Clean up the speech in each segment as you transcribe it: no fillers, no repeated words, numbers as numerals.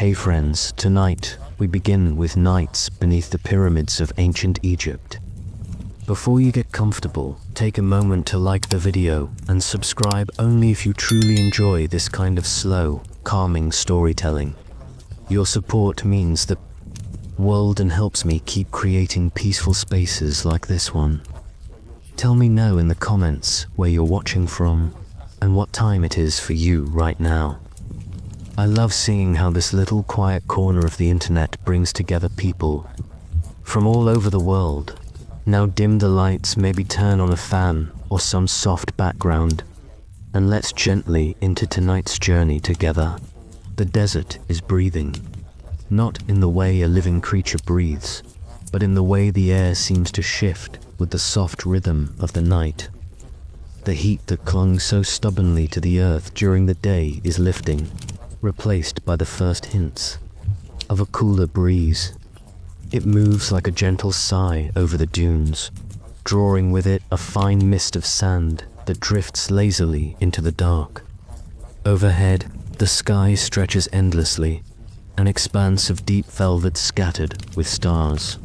Hey friends, tonight we begin with nights beneath the pyramids of ancient Egypt. Before you get comfortable, take a moment to like the video and subscribe only if you truly enjoy this kind of slow, calming storytelling. Your support means the world and helps me keep creating peaceful spaces like this one. Tell me now in the comments where you're watching from and what time it is for you right now. I love seeing how this little quiet corner of the internet brings together people from all over the world. Now dim the lights, maybe turn on a fan or some soft background, and let's gently into tonight's journey together. The desert is breathing, not in the way a living creature breathes, but in the way the air seems to shift with the soft rhythm of the night. The heat that clung so stubbornly to the earth during the day is lifting, replaced by the first hints of a cooler breeze. It moves like a gentle sigh over the dunes, drawing with it a fine mist of sand that drifts lazily into the dark. Overhead, the sky stretches endlessly, an expanse of deep velvet scattered with stars.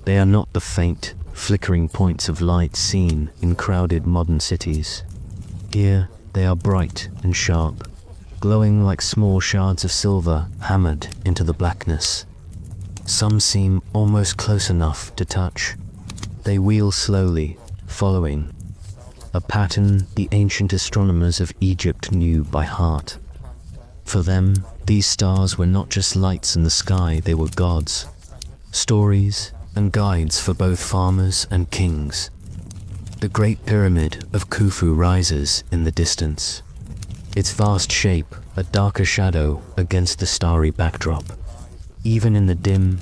They are not the faint, flickering points of light seen in crowded modern cities. Here, they are bright and sharp, glowing like small shards of silver hammered into the blackness. Some seem almost close enough to touch. They wheel slowly, following a pattern the ancient astronomers of Egypt knew by heart. For them, these stars were not just lights in the sky, they were gods, stories, and guides for both farmers and kings. The Great Pyramid of Khufu rises in the distance, its vast shape a darker shadow against the starry backdrop. Even in the dim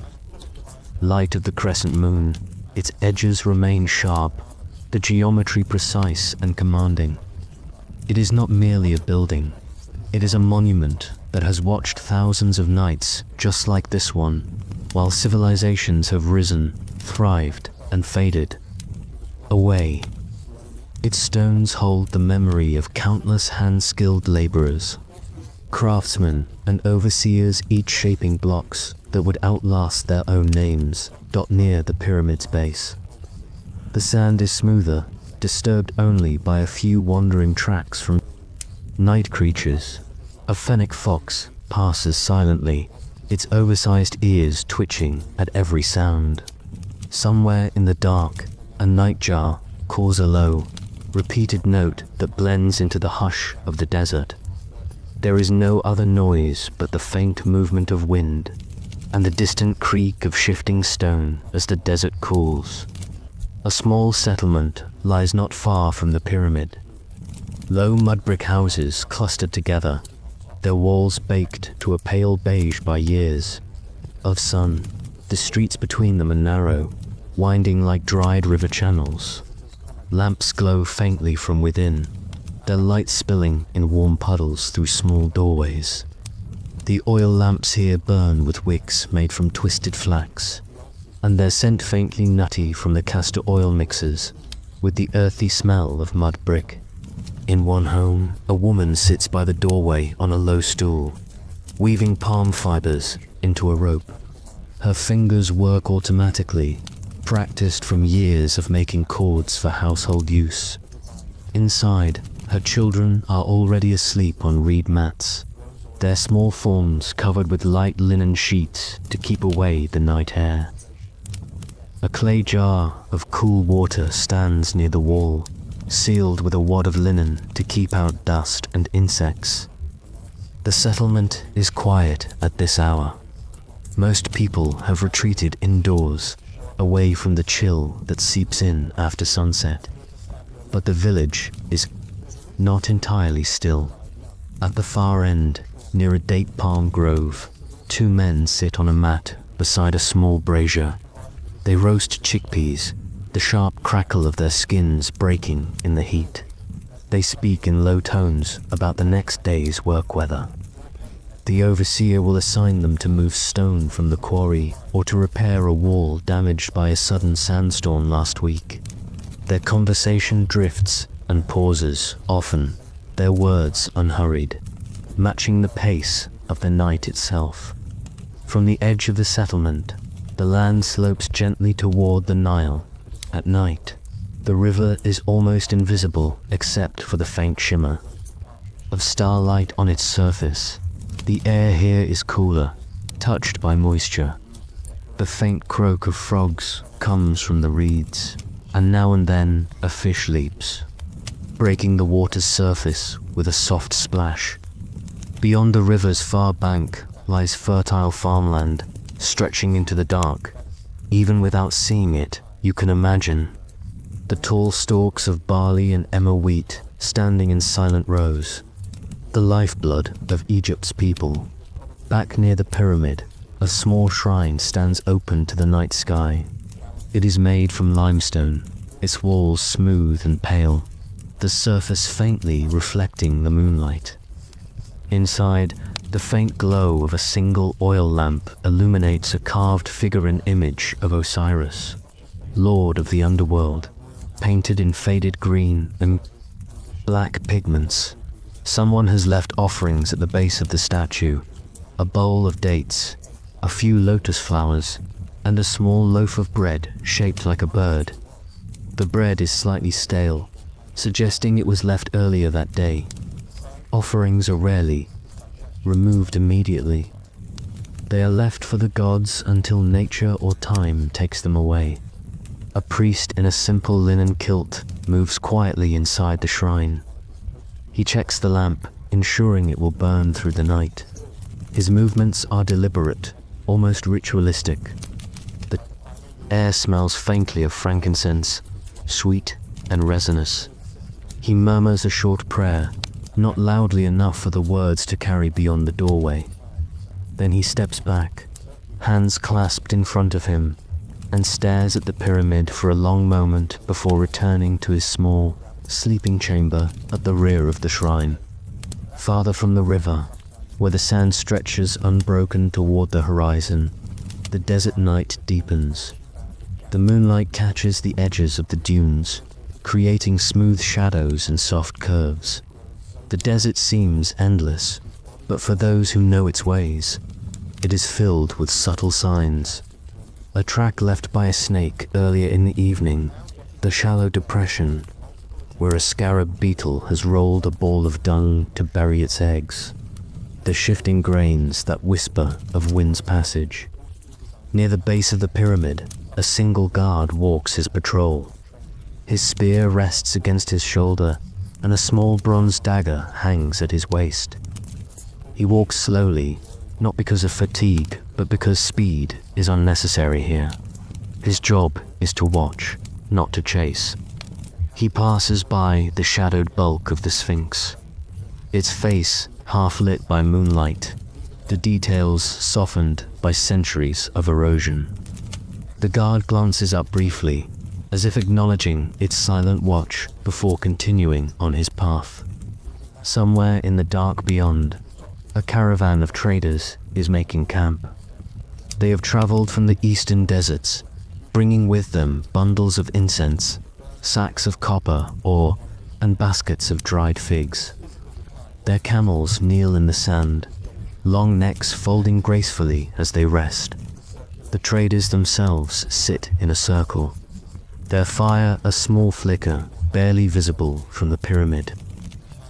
light of the crescent moon, its edges remain sharp, the geometry precise and commanding. It is not merely a building, it is a monument that has watched thousands of nights just like this one, while civilizations have risen, thrived, and faded away. Its stones hold the memory of countless hand-skilled laborers, craftsmen, and overseers, each shaping blocks that would outlast their own names. Near the pyramid's base, the sand is smoother, disturbed only by a few wandering tracks from night creatures. A fennec fox passes silently, its oversized ears twitching at every sound. Somewhere in the dark, a nightjar calls a low, repeated note that blends into the hush of the desert. There is no other noise but the faint movement of wind and the distant creak of shifting stone as the desert cools. A small settlement lies not far from the pyramid. Low mud brick houses clustered together, their walls baked to a pale beige by years of sun. The streets between them are narrow, winding like dried river channels. Lamps glow faintly from within, their light spilling in warm puddles through small doorways. The oil lamps here burn with wicks made from twisted flax, and their scent faintly nutty from the castor oil mixers, with the earthy smell of mud brick. In one home, a woman sits by the doorway on a low stool, weaving palm fibers into a rope. Her fingers work automatically, practiced from years of making cords for household use. Inside, her children are already asleep on reed mats, their small forms covered with light linen sheets to keep away the night air. A clay jar of cool water stands near the wall, sealed with a wad of linen to keep out dust and insects. The settlement is quiet at this hour. Most people have retreated indoors, away from the chill that seeps in after sunset. But the village is not entirely still. At the far end, near a date palm grove, two men sit on a mat beside a small brazier. They roast chickpeas, the sharp crackle of their skins breaking in the heat. They speak in low tones about the next day's work weather. The overseer will assign them to move stone from the quarry or to repair a wall damaged by a sudden sandstorm last week. Their conversation drifts and pauses, often, their words unhurried, matching the pace of the night itself. From the edge of the settlement, the land slopes gently toward the Nile. At night, the river is almost invisible except for the faint shimmer of starlight on its surface. The air here is cooler, touched by moisture. The faint croak of frogs comes from the reeds, and now and then a fish leaps, breaking the water's surface with a soft splash. Beyond the river's far bank lies fertile farmland, stretching into the dark. Even without seeing it, you can imagine the tall stalks of barley and emmer wheat standing in silent rows, the lifeblood of Egypt's people. Back near the pyramid, a small shrine stands open to the night sky. It is made from limestone, its walls smooth and pale, the surface faintly reflecting the moonlight. Inside, the faint glow of a single oil lamp illuminates a carved figurine image of Osiris, lord of the underworld, painted in faded green and black pigments. Someone has left offerings at the base of the statue: a bowl of dates, a few lotus flowers, and a small loaf of bread shaped like a bird. The bread is slightly stale, suggesting it was left earlier that day. Offerings are rarely removed immediately. They are left for the gods until nature or time takes them away. A priest in a simple linen kilt moves quietly inside the shrine. He checks the lamp, ensuring it will burn through the night. His movements are deliberate, almost ritualistic. The air smells faintly of frankincense, sweet and resinous. He murmurs a short prayer, not loudly enough for the words to carry beyond the doorway. Then he steps back, hands clasped in front of him, and stares at the pyramid for a long moment before returning to his small, sleeping chamber at the rear of the shrine. Farther from the river, where the sand stretches unbroken toward the horizon, the desert night deepens. The moonlight catches the edges of the dunes, creating smooth shadows and soft curves. The desert seems endless, but for those who know its ways, it is filled with subtle signs. A track left by a snake earlier in the evening, the shallow depression where a scarab beetle has rolled a ball of dung to bury its eggs, the shifting grains that whisper of wind's passage. Near the base of the pyramid, a single guard walks his patrol. His spear rests against his shoulder, and a small bronze dagger hangs at his waist. He walks slowly, not because of fatigue, but because speed is unnecessary here. His job is to watch, not to chase. He passes by the shadowed bulk of the Sphinx, its face half lit by moonlight, the details softened by centuries of erosion. The guard glances up briefly, as if acknowledging its silent watch before continuing on his path. Somewhere in the dark beyond, a caravan of traders is making camp. They have traveled from the eastern deserts, bringing with them bundles of incense, sacks of copper ore, and baskets of dried figs. Their camels kneel in the sand, long necks folding gracefully as they rest. The traders themselves sit in a circle, their fire a small flicker barely visible from the pyramid.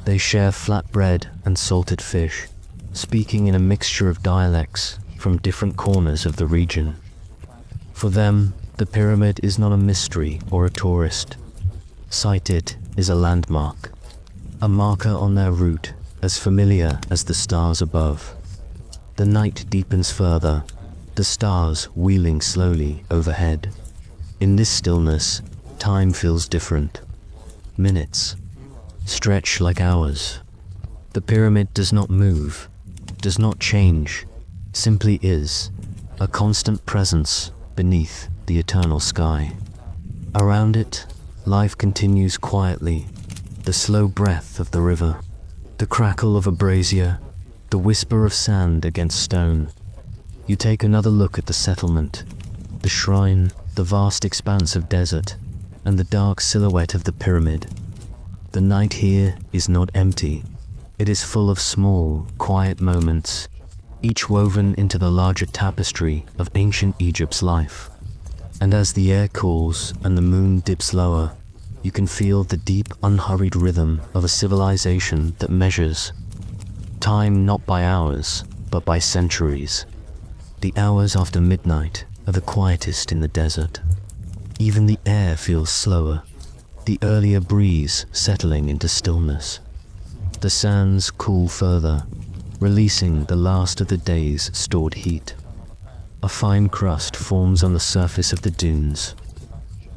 They share flat bread and salted fish, speaking in a mixture of dialects from different corners of the region. For them, the pyramid is not a mystery or a tourist. Sight it is a landmark, a marker on their route as familiar as the stars above. The night deepens further, the stars wheeling slowly overhead. In this stillness, time feels different. Minutes stretch like hours. The pyramid does not move, does not change, simply is, a constant presence beneath the eternal sky. Around it, life continues quietly, the slow breath of the river, the crackle of a brazier, the whisper of sand against stone. You take another look at the settlement, the shrine, the vast expanse of desert, and the dark silhouette of the pyramid. The night here is not empty. It is full of small, quiet moments, each woven into the larger tapestry of ancient Egypt's life. And as the air cools and the moon dips lower, you can feel the deep, unhurried rhythm of a civilization that measures time not by hours, but by centuries. The hours after midnight are the quietest in the desert. Even the air feels slower, the earlier breeze settling into stillness. The sands cool further, releasing the last of the day's stored heat. A fine crust forms on the surface of the dunes,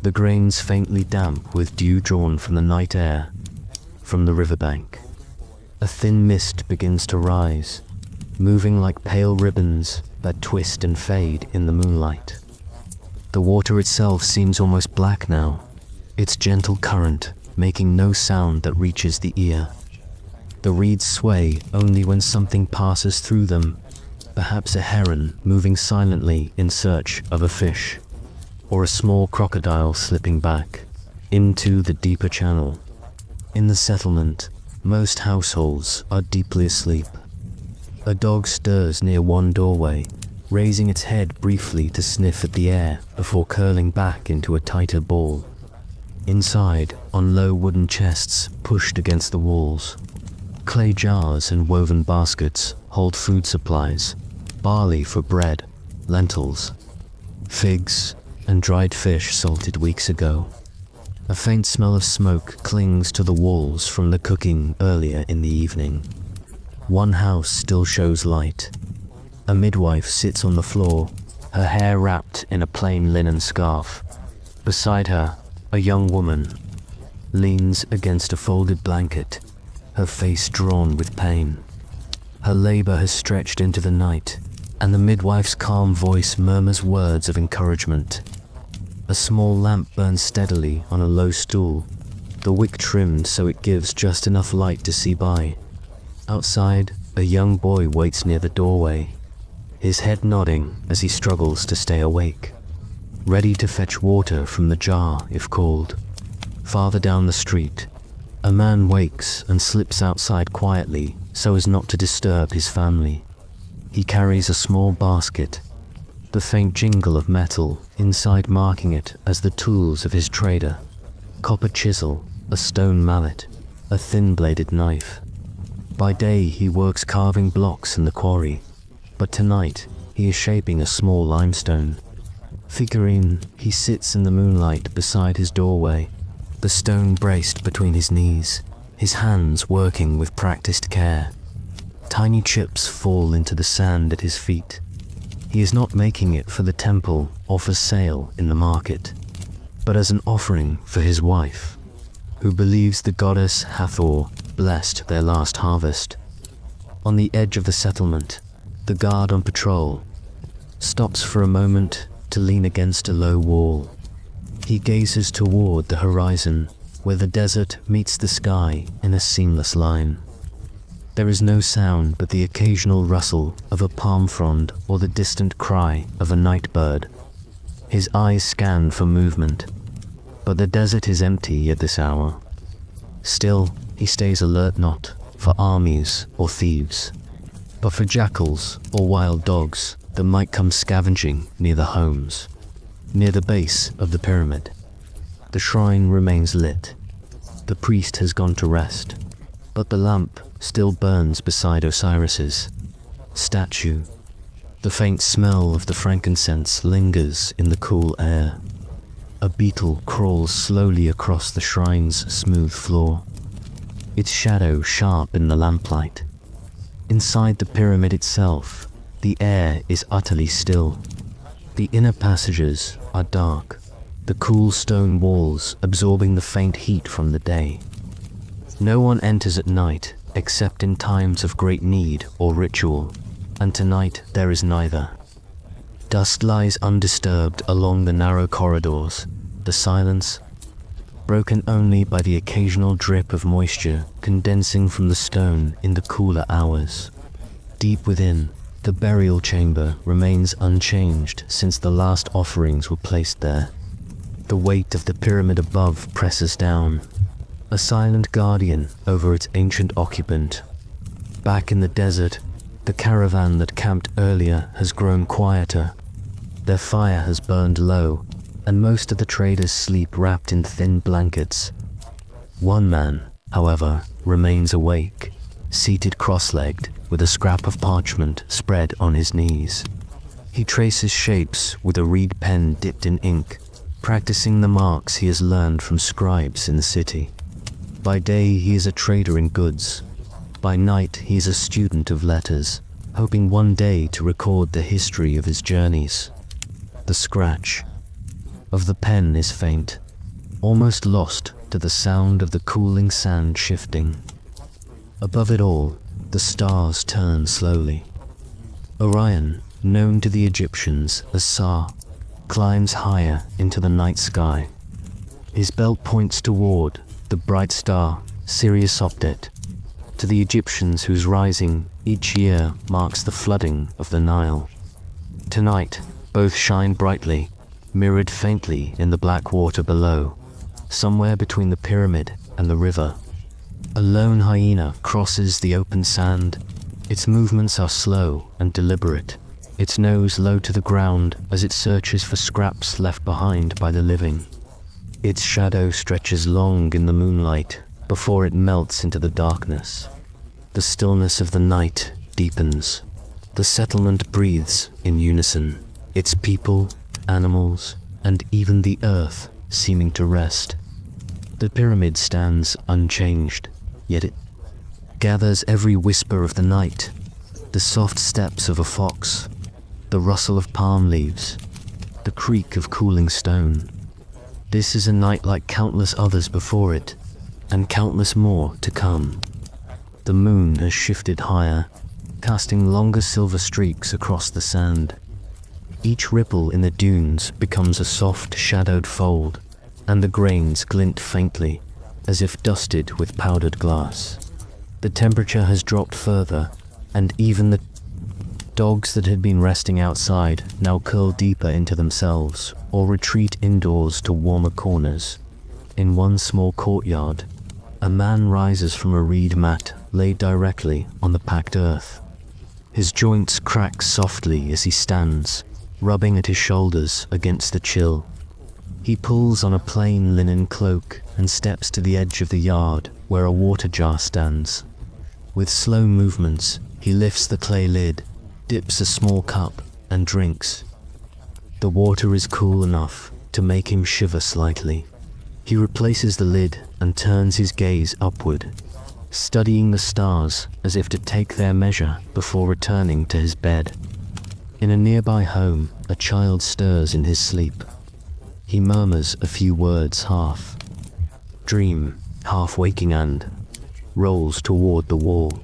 the grains faintly damp with dew drawn from the night air, from the riverbank. A thin mist begins to rise, moving like pale ribbons that twist and fade in the moonlight. The water itself seems almost black now, its gentle current making no sound that reaches the ear. The reeds sway only when something passes through them, perhaps a heron moving silently in search of a fish, or a small crocodile slipping back into the deeper channel. In the settlement, most households are deeply asleep. A dog stirs near one doorway, raising its head briefly to sniff at the air before curling back into a tighter ball. Inside, on low wooden chests pushed against the walls, clay jars and woven baskets hold food supplies, barley for bread, lentils, figs, and dried fish salted weeks ago. A faint smell of smoke clings to the walls from the cooking earlier in the evening. One house still shows light. A midwife sits on the floor, her hair wrapped in a plain linen scarf. Beside her, a young woman leans against a folded blanket, her face drawn with pain. Her labor has stretched into the night, and the midwife's calm voice murmurs words of encouragement. A small lamp burns steadily on a low stool, the wick trimmed so it gives just enough light to see by. Outside, a young boy waits near the doorway, his head nodding as he struggles to stay awake, ready to fetch water from the jar if called. Farther down the street, a man wakes and slips outside quietly so as not to disturb his family. He carries a small basket, the faint jingle of metal inside marking it as the tools of his trader: copper chisel, a stone mallet, a thin-bladed knife. By day he works carving blocks in the quarry, but tonight he is shaping a small limestone figurine. He sits in the moonlight beside his doorway, the stone braced between his knees, his hands working with practiced care. Tiny chips fall into the sand at his feet. He is not making it for the temple or for sale in the market, but as an offering for his wife, who believes the goddess Hathor blessed their last harvest. On the edge of the settlement, the guard on patrol stops for a moment to lean against a low wall. He gazes toward the horizon, where the desert meets the sky in a seamless line. There is no sound but the occasional rustle of a palm frond or the distant cry of a night bird. His eyes scan for movement, but the desert is empty at this hour. Still, he stays alert, not for armies or thieves, but for jackals or wild dogs that might come scavenging near the homes. Near the base of the pyramid, the shrine remains lit. The priest has gone to rest, but the lamp still burns beside Osiris's statue. The faint smell of the frankincense lingers in the cool air. A beetle crawls slowly across the shrine's smooth floor, its shadow sharp in the lamplight. Inside the pyramid itself, the air is utterly still. The inner passages are dark, the cool stone walls absorbing the faint heat from the day. No one enters at night except in times of great need or ritual, and tonight there is neither. Dust lies undisturbed along the narrow corridors, the silence broken only by the occasional drip of moisture condensing from the stone in the cooler hours. Deep within, the burial chamber remains unchanged since the last offerings were placed there. The weight of the pyramid above presses down, a silent guardian over its ancient occupant. Back in the desert, The caravan that camped earlier has grown quieter. Their fire has burned low, and most of the traders sleep wrapped in thin blankets. One man, however, remains awake, seated cross-legged with a scrap of parchment spread on his knees. He traces shapes with a reed pen dipped in ink, practicing the marks he has learned from scribes in the city. By day he is a trader in goods. By night he is a student of letters, hoping one day to record the history of his journeys. The scratch of the pen is faint, almost lost to the sound of the cooling sand shifting. Above it all, the stars turn slowly. Orion, known to the Egyptians as Sa, climbs higher into the night sky. His belt points toward the bright star Sirius Optet, to the Egyptians whose rising each year marks the flooding of the Nile. Tonight, both shine brightly, mirrored faintly in the black water below, somewhere between the pyramid and the river. A lone hyena crosses the open sand. Its movements are slow and deliberate, its nose low to the ground as it searches for scraps left behind by the living. Its shadow stretches long in the moonlight before it melts into the darkness. The stillness of the night deepens. The settlement breathes in unison, its people, animals, and even the earth seeming to rest. The pyramid stands unchanged, yet it gathers every whisper of the night, the soft steps of a fox, the rustle of palm leaves, the creak of cooling stone. This is a night like countless others before it, and countless more to come. The moon has shifted higher, casting longer silver streaks across the sand. Each ripple in the dunes becomes a soft shadowed fold, and the grains glint faintly, as if dusted with powdered glass. The temperature has dropped further, and even the dogs that had been resting outside now curl deeper into themselves or retreat indoors to warmer corners. In one small courtyard, a man rises from a reed mat laid directly on the packed earth. His joints crack softly as he stands, rubbing at his shoulders against the chill. He pulls on a plain linen cloak and steps to the edge of the yard where a water jar stands. With slow movements, he lifts the clay lid, dips a small cup, and drinks. The water is cool enough to make him shiver slightly. He replaces the lid and turns his gaze upward, studying the stars as if to take their measure before returning to his bed. In a nearby home, a child stirs in his sleep. He murmurs a few words half dream, half waking, and rolls toward the wall.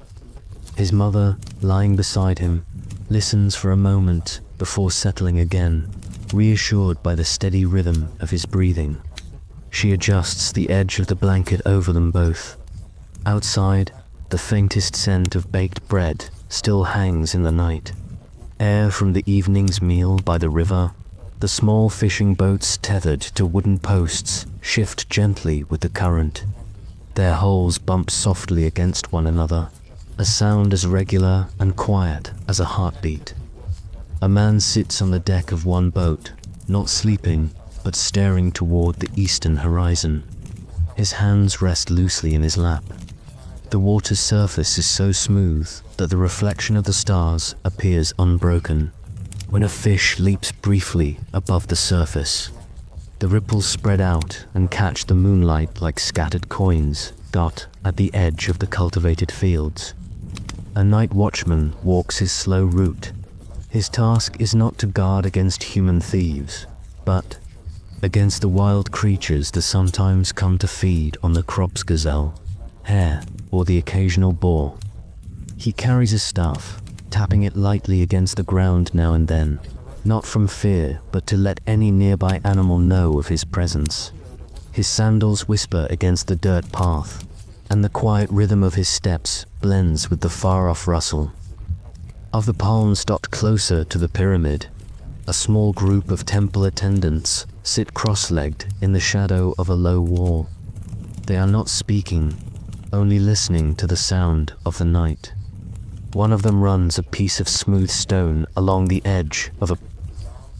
His mother, lying beside him, listens for a moment before settling again, reassured by the steady rhythm of his breathing. She adjusts the edge of the blanket over them both. Outside, the faintest scent of baked bread still hangs in the night. Air from the evening's meal by the river, the small fishing boats tethered to wooden posts shift gently with the current. Their hulls bump softly against one another, a sound as regular and quiet as a heartbeat. A man sits on the deck of one boat, not sleeping, but staring toward the eastern horizon. His hands rest loosely in his lap. The water's surface is so smooth that the reflection of the stars appears unbroken. When a fish leaps briefly above the surface, the ripples spread out and catch the moonlight like scattered coins dot at the edge of the cultivated fields. A night watchman walks his slow route. His task is not to guard against human thieves, but against the wild creatures that sometimes come to feed on the crop's gazelle, hare, or the occasional boar. He carries his staff, tapping it lightly against the ground now and then, not from fear, but to let any nearby animal know of his presence. His sandals whisper against the dirt path, and the quiet rhythm of his steps blends with the far-off rustle of the palms dot closer to the pyramid. A small group of temple attendants sit cross-legged in the shadow of a low wall. They are not speaking, only listening to the sound of the night. One of them runs a piece of smooth stone along the edge of a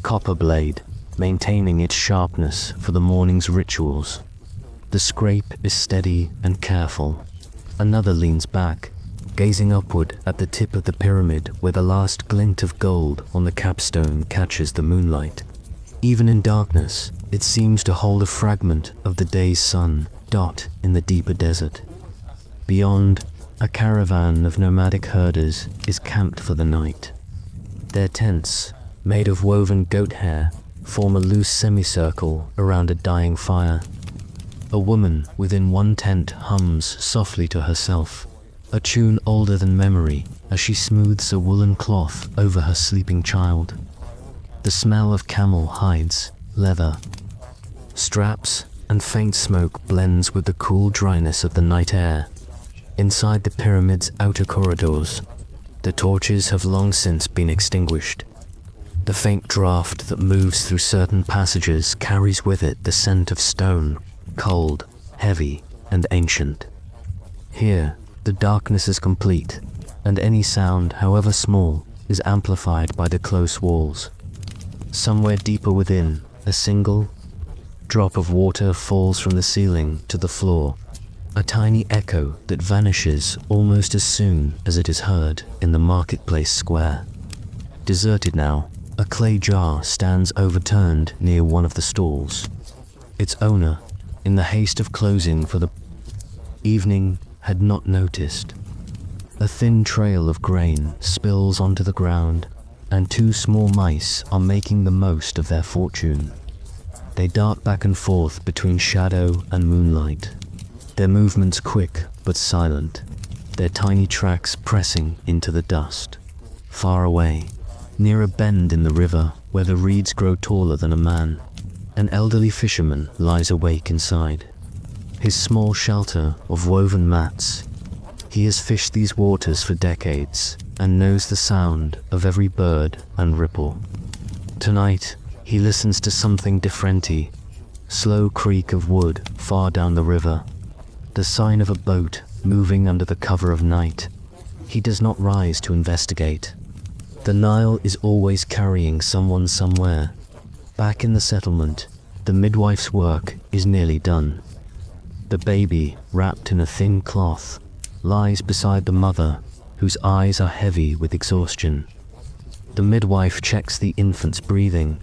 copper blade, maintaining its sharpness for the morning's rituals. The scrape is steady and careful. Another leans back, gazing upward at the tip of the pyramid where the last glint of gold on the capstone catches the moonlight. Even in darkness, it seems to hold a fragment of the day's sun dot in the deeper desert. Beyond, a caravan of nomadic herders is camped for the night. Their tents, made of woven goat hair, form a loose semicircle around a dying fire. A woman within one tent hums softly to herself, a tune older than memory, as she smooths a woolen cloth over her sleeping child. The smell of camel hides, leather, straps, and faint smoke blends with the cool dryness of the night air. Inside the pyramid's outer corridors, the torches have long since been extinguished. The faint draft that moves through certain passages carries with it the scent of stone, cold, heavy, and ancient. Here, the darkness is complete, and any sound, however small, is amplified by the close walls. Somewhere deeper within, a single drop of water falls from the ceiling to the floor, a tiny echo that vanishes almost as soon as it is heard in the marketplace square. Deserted now, a clay jar stands overturned near one of the stalls. Its owner, in the haste of closing for the evening, had not noticed. A thin trail of grain spills onto the ground, and two small mice are making the most of their fortune. They dart back and forth between shadow and moonlight, their movements quick but silent, their tiny tracks pressing into the dust. Far away, near a bend in the river where the reeds grow taller than a man, an elderly fisherman lies awake inside. His small shelter of woven mats. He has fished these waters for decades and knows the sound of every bird and ripple. Tonight, he listens to something differente, slow creak of wood far down the river, the sign of a boat moving under the cover of night. He does not rise to investigate. The Nile is always carrying someone somewhere. Back in the settlement, the midwife's work is nearly done. The baby, wrapped in a thin cloth, lies beside the mother, whose eyes are heavy with exhaustion. The midwife checks the infant's breathing,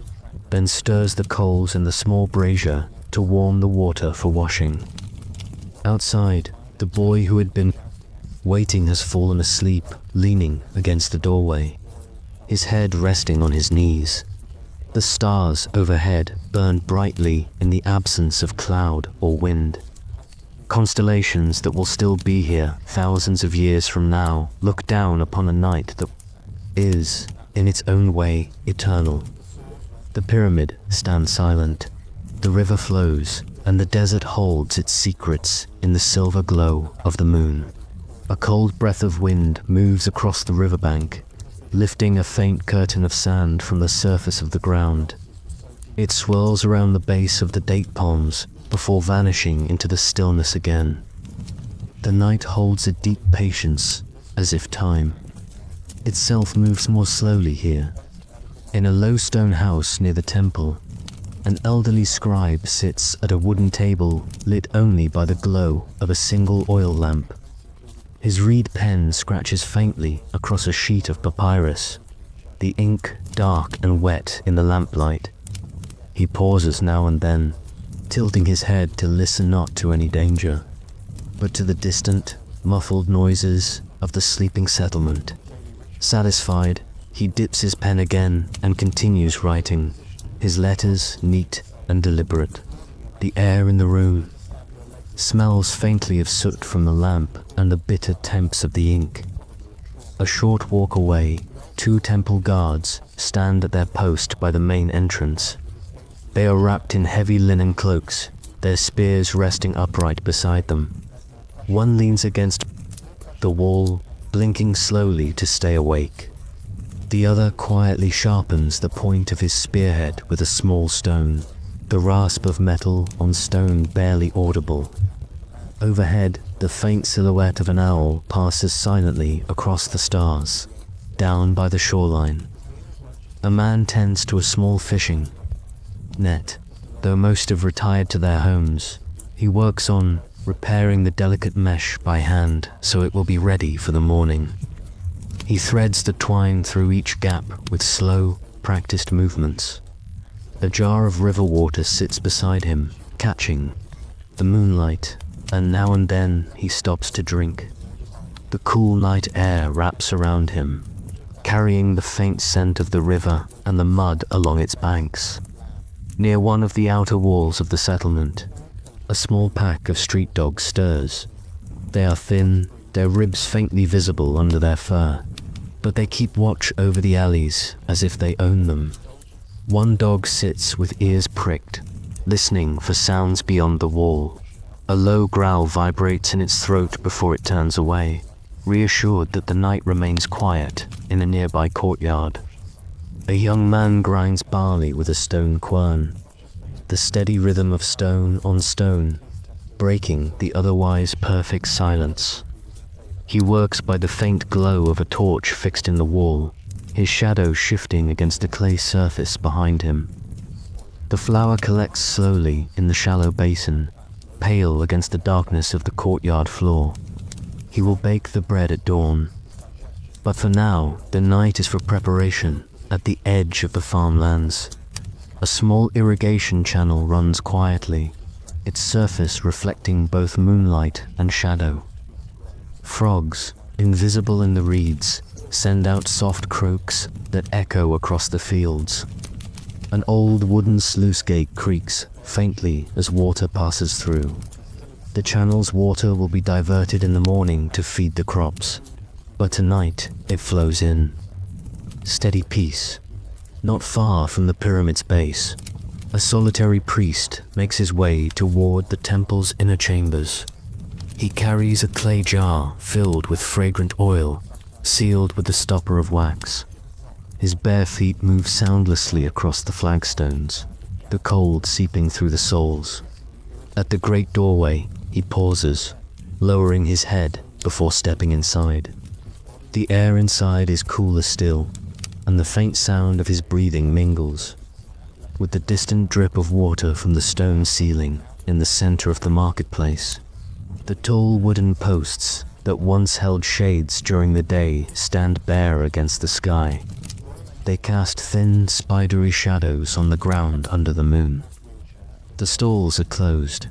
then stirs the coals in the small brazier to warm the water for washing. Outside, the boy who had been waiting has fallen asleep, leaning against the doorway, his head resting on his knees. The stars overhead burn brightly in the absence of cloud or wind. Constellations that will still be here thousands of years from now look down upon a night that is, in its own way, eternal. The pyramid stands silent. The river flows, and the desert holds its secrets in the silver glow of the moon. A cold breath of wind moves across the riverbank, lifting a faint curtain of sand from the surface of the ground. It swirls around the base of the date palms before vanishing into the stillness again. The night holds a deep patience, as if time itself moves more slowly here. In a low stone house near the temple, an elderly scribe sits at a wooden table lit only by the glow of a single oil lamp. His reed pen scratches faintly across a sheet of papyrus, the ink dark and wet in the lamplight. He pauses now and then, tilting his head to listen not to any danger, but to the distant, muffled noises of the sleeping settlement. Satisfied, he dips his pen again and continues writing, his letters neat and deliberate. The air in the room smells faintly of soot from the lamp and the bitter temps of the ink. A short walk away, two temple guards stand at their post by the main entrance. They are wrapped in heavy linen cloaks, their spears resting upright beside them. One leans against the wall, blinking slowly to stay awake. The other quietly sharpens the point of his spearhead with a small stone, the rasp of metal on stone barely audible. Overhead, The faint silhouette of an owl passes silently across the stars, down by the shoreline. A man tends to a small fishing net. Though most have retired to their homes, he works on repairing the delicate mesh by hand so it will be ready for the morning. He threads the twine through each gap with slow, practiced movements. A jar of river water sits beside him, catching the moonlight, and now and then he stops to drink. The cool night air wraps around him, carrying the faint scent of the river and the mud along its banks. Near one of the outer walls of the settlement, a small pack of street dogs stirs. They are thin, their ribs faintly visible under their fur, but they keep watch over the alleys as if they own them. One dog sits with ears pricked, listening for sounds beyond the wall. A low growl vibrates in its throat before it turns away, reassured that the night remains quiet in a nearby courtyard. A young man grinds barley with a stone quern, the steady rhythm of stone on stone, breaking the otherwise perfect silence. He works by the faint glow of a torch fixed in the wall, his shadow shifting against the clay surface behind him. The flour collects slowly in the shallow basin, pale against the darkness of the courtyard floor. He will bake the bread at dawn. But for now, the night is for preparation. At the edge of the farmlands, a small irrigation channel runs quietly, its surface reflecting both moonlight and shadow. Frogs, invisible in the reeds, send out soft croaks that echo across the fields. An old wooden sluice gate creaks faintly as water passes through. The channel's water will be diverted in the morning to feed the crops, but tonight it flows in. Steady peace. Not far from the pyramid's base, a solitary priest makes his way toward the temple's inner chambers. He carries a clay jar filled with fragrant oil, sealed with a stopper of wax. His bare feet move soundlessly across the flagstones, the cold seeping through the soles. At the great doorway, he pauses, lowering his head before stepping inside. The air inside is cooler still, and the faint sound of his breathing mingles with the distant drip of water from the stone ceiling in the center of the marketplace. The tall wooden posts that once held shades during the day stand bare against the sky. They cast thin, spidery shadows on the ground under the moon. The stalls are closed,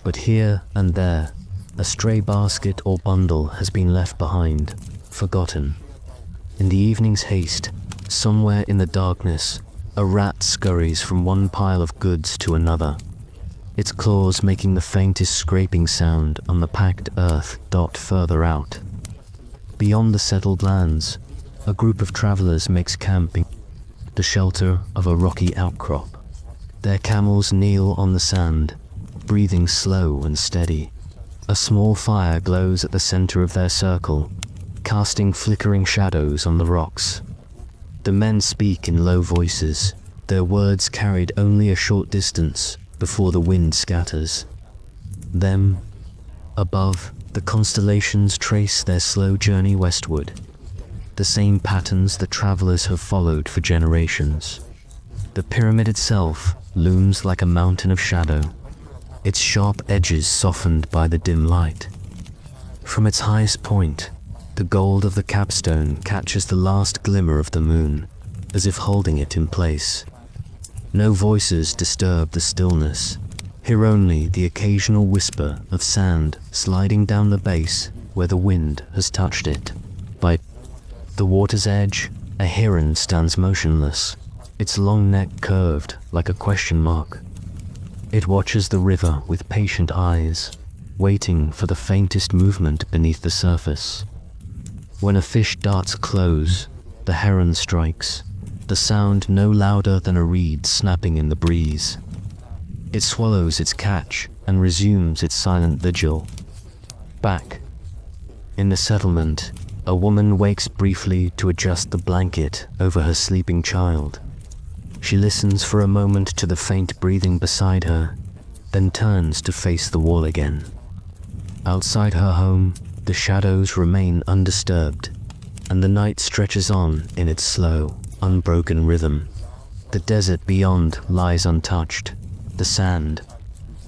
but here and there, a stray basket or bundle has been left behind, forgotten. In the evening's haste, somewhere in the darkness, a rat scurries from one pile of goods to another, its claws making the faintest scraping sound on the packed earth dot further out. Beyond the settled lands, a group of travelers makes camp in the shelter of a rocky outcrop. Their camels kneel on the sand, breathing slow and steady. A small fire glows at the center of their circle, casting flickering shadows on the rocks. The men speak in low voices, their words carried only a short distance before the wind scatters them. Above, the constellations trace their slow journey westward, the same patterns the travelers have followed for generations. The pyramid itself looms like a mountain of shadow, its sharp edges softened by the dim light. From its highest point, the gold of the capstone catches the last glimmer of the moon, as if holding it in place. No voices disturb the stillness, hear only the occasional whisper of sand sliding down the base where the wind has touched it. By the water's edge, a heron stands motionless, its long neck curved like a question mark. It watches the river with patient eyes, waiting for the faintest movement beneath the surface. When a fish darts close, the heron strikes, the sound no louder than a reed snapping in the breeze. It swallows its catch and resumes its silent vigil. Back in the settlement, a woman wakes briefly to adjust the blanket over her sleeping child. She listens for a moment to the faint breathing beside her, then turns to face the wall again. Outside her home, the shadows remain undisturbed, and the night stretches on in its slow, unbroken rhythm. The desert beyond lies untouched, the sand,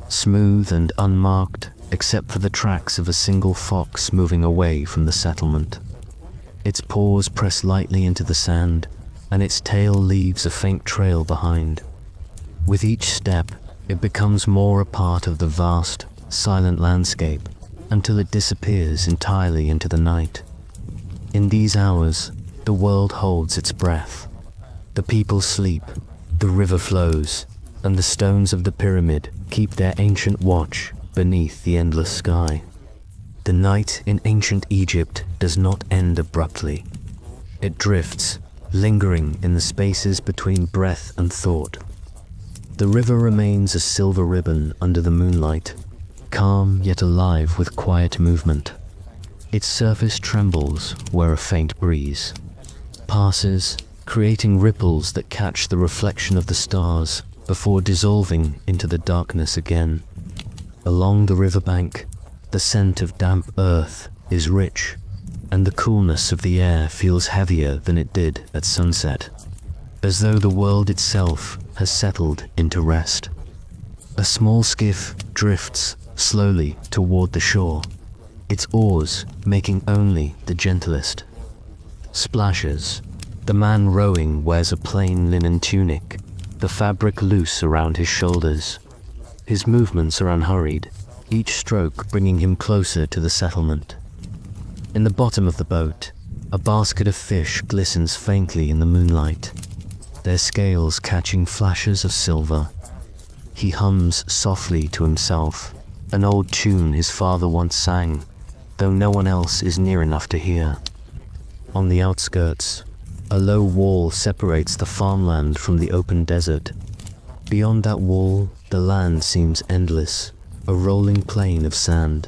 smooth and unmarked except for the tracks of a single fox moving away from the settlement. Its paws press lightly into the sand, and its tail leaves a faint trail behind. With each step, it becomes more a part of the vast, silent landscape until it disappears entirely into the night. In these hours, the world holds its breath. The people sleep, the river flows, and the stones of the pyramid keep their ancient watch beneath the endless sky. The night in ancient Egypt does not end abruptly. It drifts, lingering in the spaces between breath and thought. The river remains a silver ribbon under the moonlight, calm yet alive with quiet movement. Its surface trembles where a faint breeze passes, creating ripples that catch the reflection of the stars before dissolving into the darkness again. Along the riverbank, the scent of damp earth is rich, and the coolness of the air feels heavier than it did at sunset, as though the world itself has settled into rest. A small skiff drifts slowly toward the shore, its oars making only the gentlest splashes. The man rowing wears a plain linen tunic, the fabric loose around his shoulders. His movements are unhurried, each stroke bringing him closer to the settlement. In the bottom of the boat, a basket of fish glistens faintly in the moonlight, their scales catching flashes of silver. He hums softly to himself, an old tune his father once sang, though no one else is near enough to hear. On the outskirts, a low wall separates the farmland from the open desert. Beyond that wall, the land seems endless, a rolling plain of sand,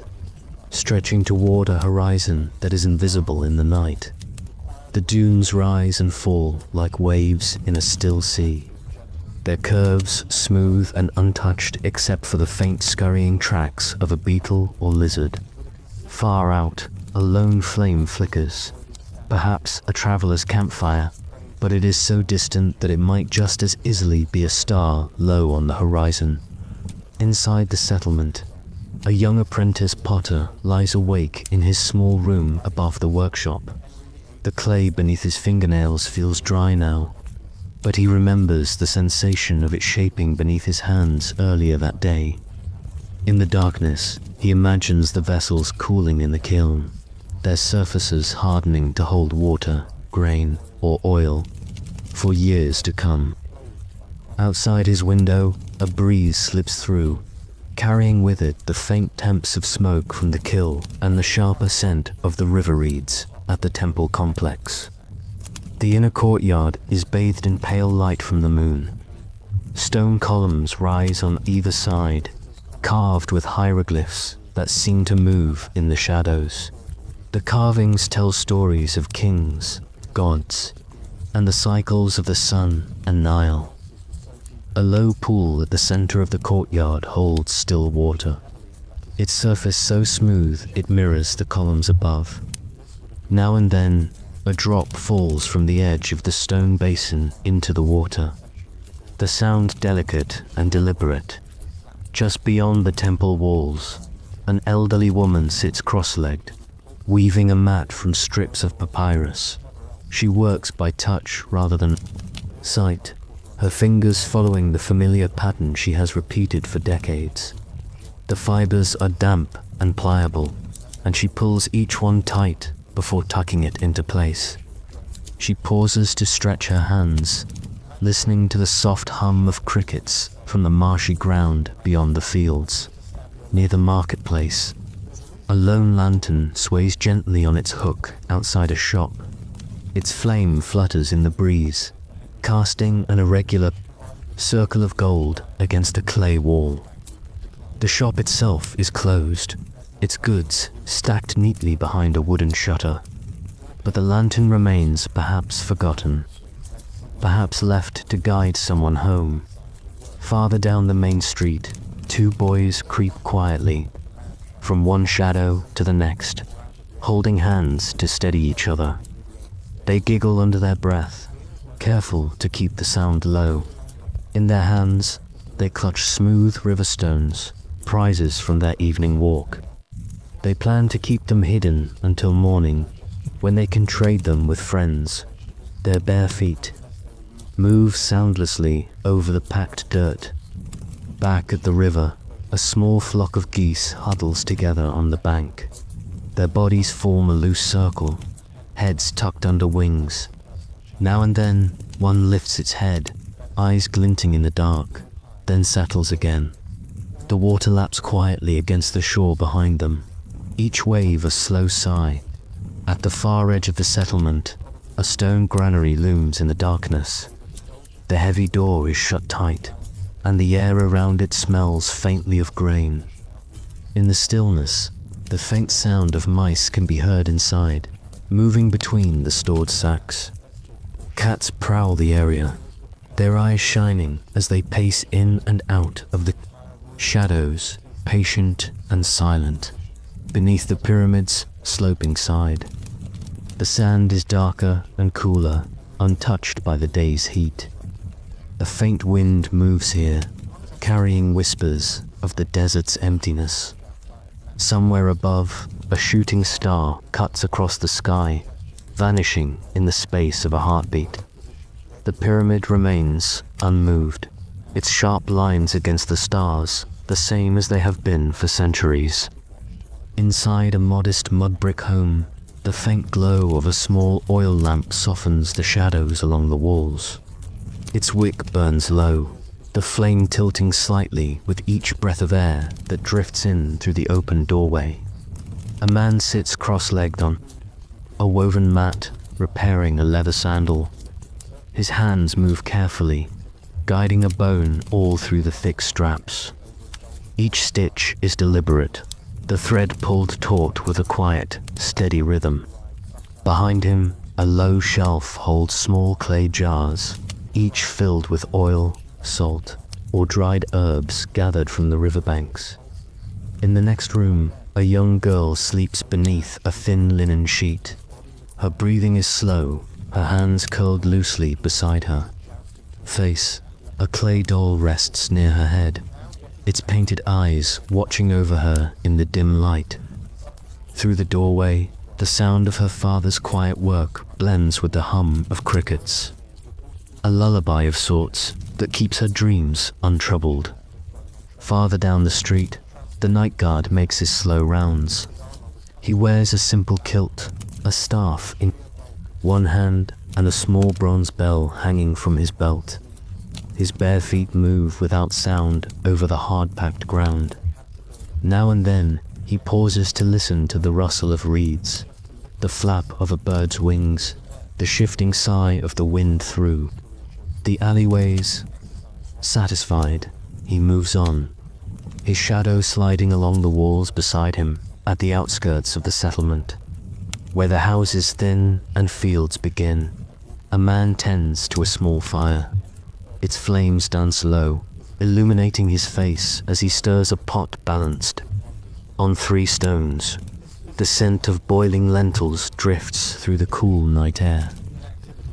stretching toward a horizon that is invisible in the night. The dunes rise and fall like waves in a still sea, their curves smooth and untouched except for the faint scurrying tracks of a beetle or lizard. Far out, a lone flame flickers, perhaps a traveler's campfire, but it is so distant that it might just as easily be a star low on the horizon. Inside the settlement, a young apprentice potter lies awake in his small room above the workshop. The clay beneath his fingernails feels dry now, but he remembers the sensation of it shaping beneath his hands earlier that day. In the darkness, he imagines the vessels cooling in the kiln, their surfaces hardening to hold water, grain, or oil for years to come. Outside his window, a breeze slips through, carrying with it the faint temps of smoke from the kiln and the sharper scent of the river reeds at the temple complex. The inner courtyard is bathed in pale light from the moon. Stone columns rise on either side, carved with hieroglyphs that seem to move in the shadows. The carvings tell stories of kings, gods, and the cycles of the sun and Nile. A low pool at the center of the courtyard holds still water, its surface so smooth it mirrors the columns above. Now and then, a drop falls from the edge of the stone basin into the water, the sound delicate and deliberate. Just beyond the temple walls, an elderly woman sits cross-legged, weaving a mat from strips of papyrus. She works by touch rather than sight, her fingers following the familiar pattern she has repeated for decades. The fibers are damp and pliable, and she pulls each one tight before tucking it into place. She pauses to stretch her hands, listening to the soft hum of crickets from the marshy ground beyond the fields. Near the marketplace, a lone lantern sways gently on its hook outside a shop. Its flame flutters in the breeze, casting an irregular circle of gold against a clay wall. The shop itself is closed, its goods stacked neatly behind a wooden shutter. But the lantern remains, perhaps forgotten, perhaps left to guide someone home. Farther down the main street, two boys creep quietly, from one shadow to the next, holding hands to steady each other. They giggle under their breath, careful to keep the sound low. In their hands, they clutch smooth river stones, prizes from their evening walk. They plan to keep them hidden until morning, when they can trade them with friends. Their bare feet move soundlessly over the packed dirt. Back at the river, a small flock of geese huddles together on the bank. Their bodies form a loose circle, heads tucked under wings. Now and then, one lifts its head, eyes glinting in the dark, then settles again. The water laps quietly against the shore behind them, each wave a slow sigh. At the far edge of the settlement, a stone granary looms in the darkness. The heavy door is shut tight, and the air around it smells faintly of grain. In the stillness, the faint sound of mice can be heard inside, moving between the stored sacks. Cats prowl the area, their eyes shining as they pace in and out of the shadows, patient and silent, beneath the pyramid's sloping side. The sand is darker and cooler, untouched by the day's heat. A faint wind moves here, carrying whispers of the desert's emptiness. Somewhere above, a shooting star cuts across the sky, vanishing in the space of a heartbeat. The pyramid remains unmoved, its sharp lines against the stars the same as they have been for centuries. Inside a modest mud brick home, the faint glow of a small oil lamp softens the shadows along the walls. Its wick burns low, the flame tilting slightly with each breath of air that drifts in through the open doorway. A man sits cross-legged on a woven mat, repairing a leather sandal. His hands move carefully, guiding a bone all through the thick straps. Each stitch is deliberate, the thread pulled taut with a quiet, steady rhythm. Behind him, a low shelf holds small clay jars, each filled with oil, salt, or dried herbs gathered from the riverbanks. In the next room, a young girl sleeps beneath a thin linen sheet. Her breathing is slow, her hands curled loosely beside her face. A clay doll rests near her head, its painted eyes watching over her in the dim light. Through the doorway, the sound of her father's quiet work blends with the hum of crickets. A lullaby of sorts that keeps her dreams untroubled. Farther down the street, the night guard makes his slow rounds. He wears a simple kilt, a staff in one hand and a small bronze bell hanging from his belt. His bare feet move without sound over the hard-packed ground. Now and then, he pauses to listen to the rustle of reeds, the flap of a bird's wings, the shifting sigh of the wind through the alleyways. Satisfied, he moves on, his shadow sliding along the walls beside him at the outskirts of the settlement. Where the houses thin and fields begin, a man tends to a small fire. Its flames dance low, illuminating his face as he stirs a pot balanced on 3 stones. The scent of boiling lentils drifts through the cool night air.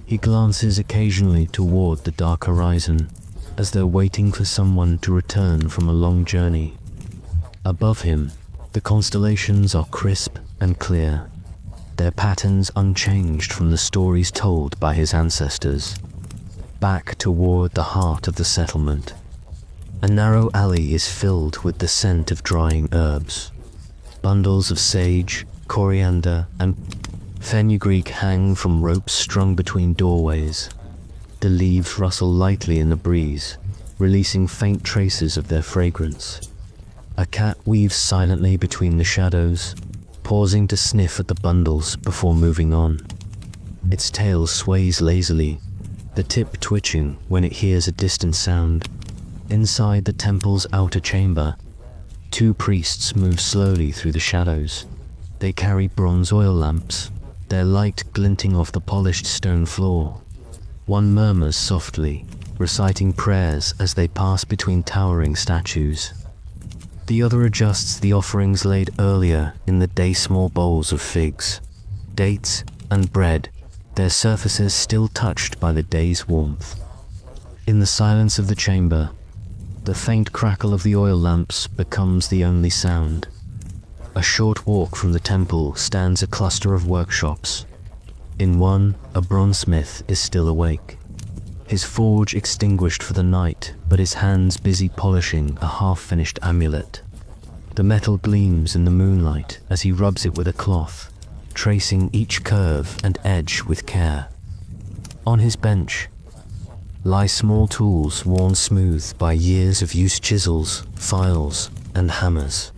He glances occasionally toward the dark horizon, as though waiting for someone to return from a long journey. Above him, the constellations are crisp and clear, their patterns unchanged from the stories told by his ancestors. Back toward the heart of the settlement, a narrow alley is filled with the scent of drying herbs. Bundles of sage, coriander, and fenugreek hang from ropes strung between doorways. The leaves rustle lightly in the breeze, releasing faint traces of their fragrance. A cat weaves silently between the shadows, pausing to sniff at the bundles before moving on. Its tail sways lazily, the tip twitching when it hears a distant sound. Inside the temple's outer chamber, 2 priests move slowly through the shadows. They carry bronze oil lamps, their light glinting off the polished stone floor. One murmurs softly, reciting prayers as they pass between towering statues. The other adjusts the offerings laid earlier in the day, small bowls of figs, dates, and bread, their surfaces still touched by the day's warmth. In the silence of the chamber, the faint crackle of the oil lamps becomes the only sound. A short walk from the temple stands a cluster of workshops. In one, a bronzesmith is still awake, his forge extinguished for the night, but his hands busy polishing a half-finished amulet. The metal gleams in the moonlight as he rubs it with a cloth, tracing each curve and edge with care. On his bench lie small tools worn smooth by years of use: chisels, files, and hammers,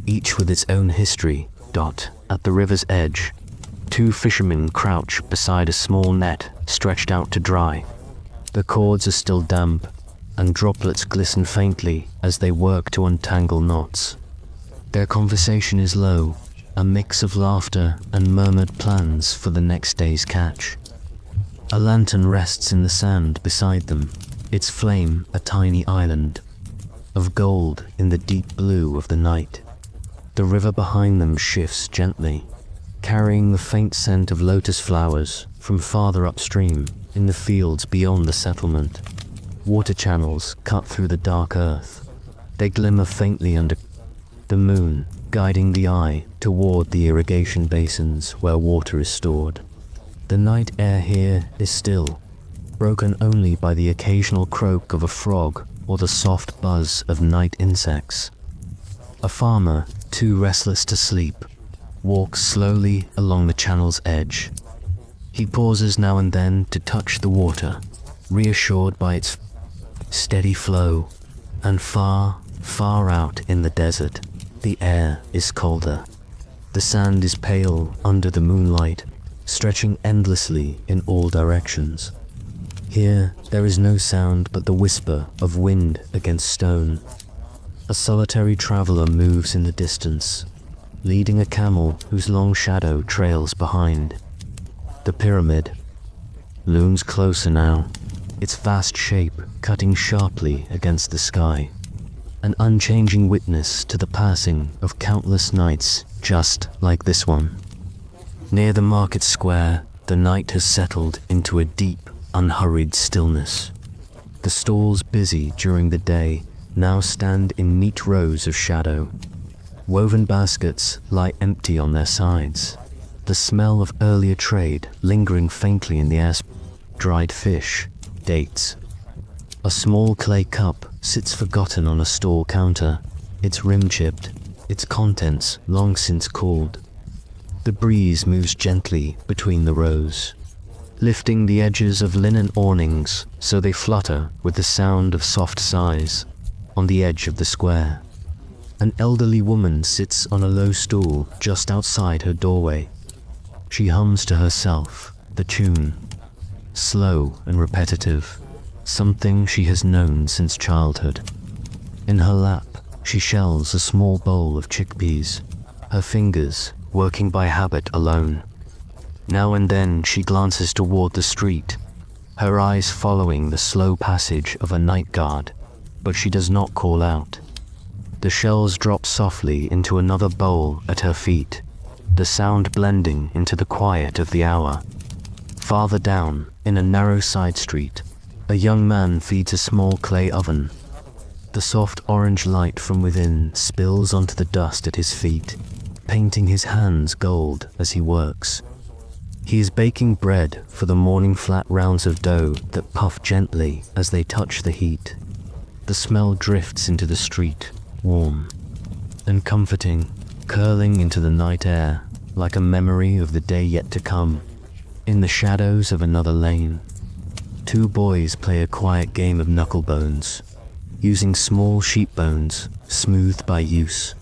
each with its own history. At the river's edge, two fishermen crouch beside a small net stretched out to dry. The cords are still damp, and droplets glisten faintly as they work to untangle knots. Their conversation is low, a mix of laughter and murmured plans for the next day's catch. A lantern rests in the sand beside them, its flame a tiny island of gold in the deep blue of the night. The river behind them shifts gently, carrying the faint scent of lotus flowers from farther upstream in the fields beyond the settlement. Water channels cut through the dark earth. They glimmer faintly under the moon, guiding the eye toward the irrigation basins where water is stored. The night air here is still, broken only by the occasional croak of a frog or the soft buzz of night insects. A farmer, too restless to sleep, walks slowly along the channel's edge. He pauses now and then to touch the water, reassured by its steady flow, and far, far out in the desert, the air is colder. The sand is pale under the moonlight, stretching endlessly in all directions. Here, there is no sound but the whisper of wind against stone. A solitary traveler moves in the distance, leading a camel whose long shadow trails behind. The pyramid looms closer now, its vast shape cutting sharply against the sky, an unchanging witness to the passing of countless nights just like this one. Near the market square, the night has settled into a deep, unhurried stillness. The stalls busy during the day now stand in neat rows of shadow. Woven baskets lie empty on their sides, the smell of earlier trade lingering faintly in the air. Dried fish, dates. A small clay cup sits forgotten on a stall counter, its rim chipped, its contents long since cooled. The breeze moves gently between the rows, lifting the edges of linen awnings so they flutter with the sound of soft sighs. On the edge of the square, an elderly woman sits on a low stool just outside her doorway. She hums to herself, the tune, slow and repetitive, something she has known since childhood. In her lap, she shells a small bowl of chickpeas, her fingers working by habit alone. Now and then she glances toward the street, her eyes following the slow passage of a night guard, but she does not call out. The shells drop softly into another bowl at her feet, the sound blending into the quiet of the hour. Farther down, in a narrow side street, a young man feeds a small clay oven. The soft orange light from within spills onto the dust at his feet, painting his hands gold as he works. He is baking bread for the morning flat rounds of dough that puff gently as they touch the heat. The smell drifts into the street, warm and comforting, curling into the night air like a memory of the day yet to come. In the shadows of another lane, two boys play a quiet game of knucklebones, using small sheep bones smoothed by use.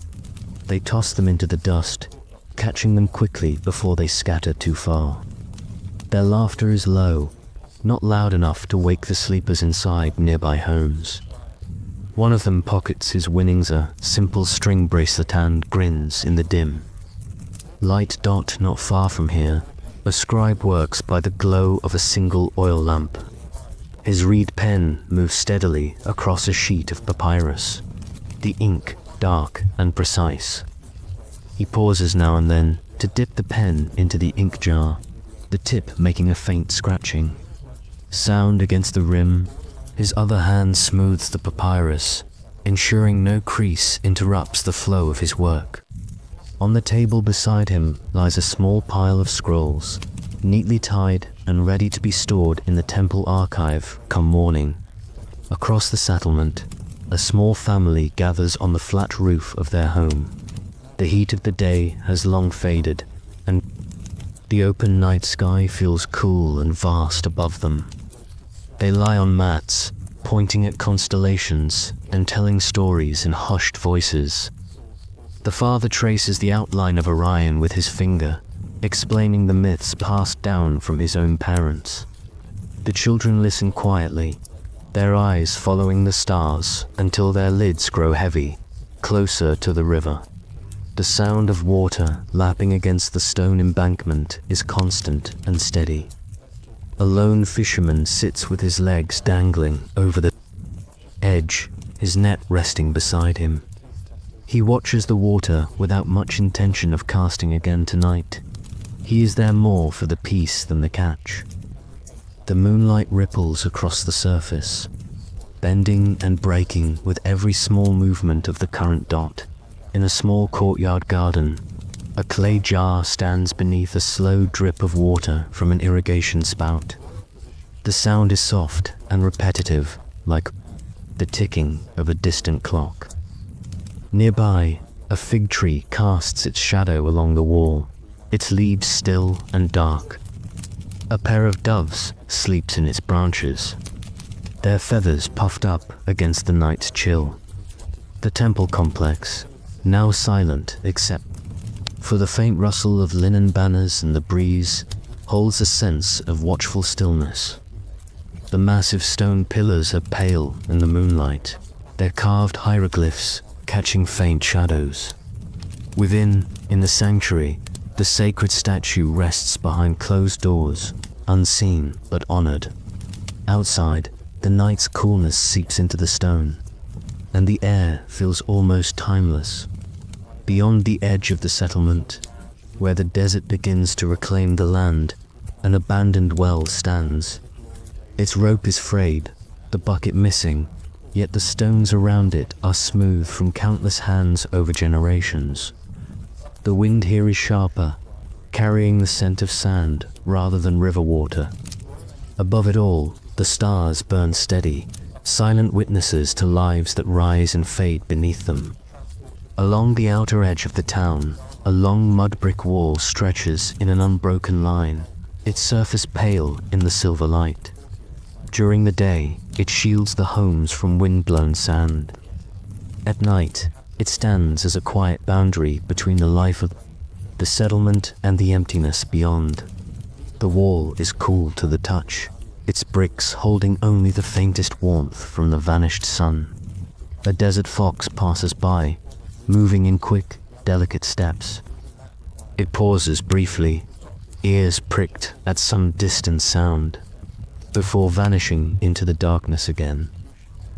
They toss them into the dust, catching them quickly before they scatter too far. Their laughter is low, not loud enough to wake the sleepers inside nearby homes. One of them pockets his winnings, a simple string bracelet, and grins in the dim light. Not far from here, a scribe works by the glow of a single oil lamp. His reed pen moves steadily across a sheet of papyrus, the ink dark and precise. He pauses now and then to dip the pen into the ink jar, the tip making a faint scratching sound against the rim. His other hand smooths the papyrus, ensuring no crease interrupts the flow of his work. On the table beside him lies a small pile of scrolls, neatly tied and ready to be stored in the temple archive come morning. Across the settlement, a small family gathers on the flat roof of their home. The heat of the day has long faded, and the open night sky feels cool and vast above them. They lie on mats, pointing at constellations and telling stories in hushed voices. The father traces the outline of Orion with his finger, explaining the myths passed down from his own parents. The children listen quietly, their eyes following the stars until their lids grow heavy, closer to the river. The sound of water lapping against the stone embankment is constant and steady. A lone fisherman sits with his legs dangling over the edge, his net resting beside him. He watches the water without much intention of casting again tonight. He is there more for the peace than the catch. The moonlight ripples across the surface, bending and breaking with every small movement of the current dot. In a small courtyard garden, a clay jar stands beneath a slow drip of water from an irrigation spout. The sound is soft and repetitive, like the ticking of a distant clock. Nearby, a fig tree casts its shadow along the wall, its leaves still and dark. A pair of doves sleeps in its branches, their feathers puffed up against the night's chill. The temple complex, now silent except for the faint rustle of linen banners and the breeze, holds a sense of watchful stillness. The massive stone pillars are pale in the moonlight, their carved hieroglyphs catching faint shadows. Within, in the sanctuary, the sacred statue rests behind closed doors, unseen but honored. Outside, the night's coolness seeps into the stone, and the air feels almost timeless. Beyond the edge of the settlement, where the desert begins to reclaim the land, an abandoned well stands. Its rope is frayed, the bucket missing, yet the stones around it are smooth from countless hands over generations. The wind here is sharper, carrying the scent of sand rather than river water. Above it all, the stars burn steady, silent witnesses to lives that rise and fade beneath them. Along the outer edge of the town, a long mud brick wall stretches in an unbroken line, its surface pale in the silver light. During the day, it shields the homes from wind-blown sand. At night, it stands as a quiet boundary between the life of the settlement and the emptiness beyond. The wall is cool to the touch, its bricks holding only the faintest warmth from the vanished sun. A desert fox passes by, moving in quick, delicate steps. It pauses briefly, ears pricked at some distant sound, before vanishing into the darkness again.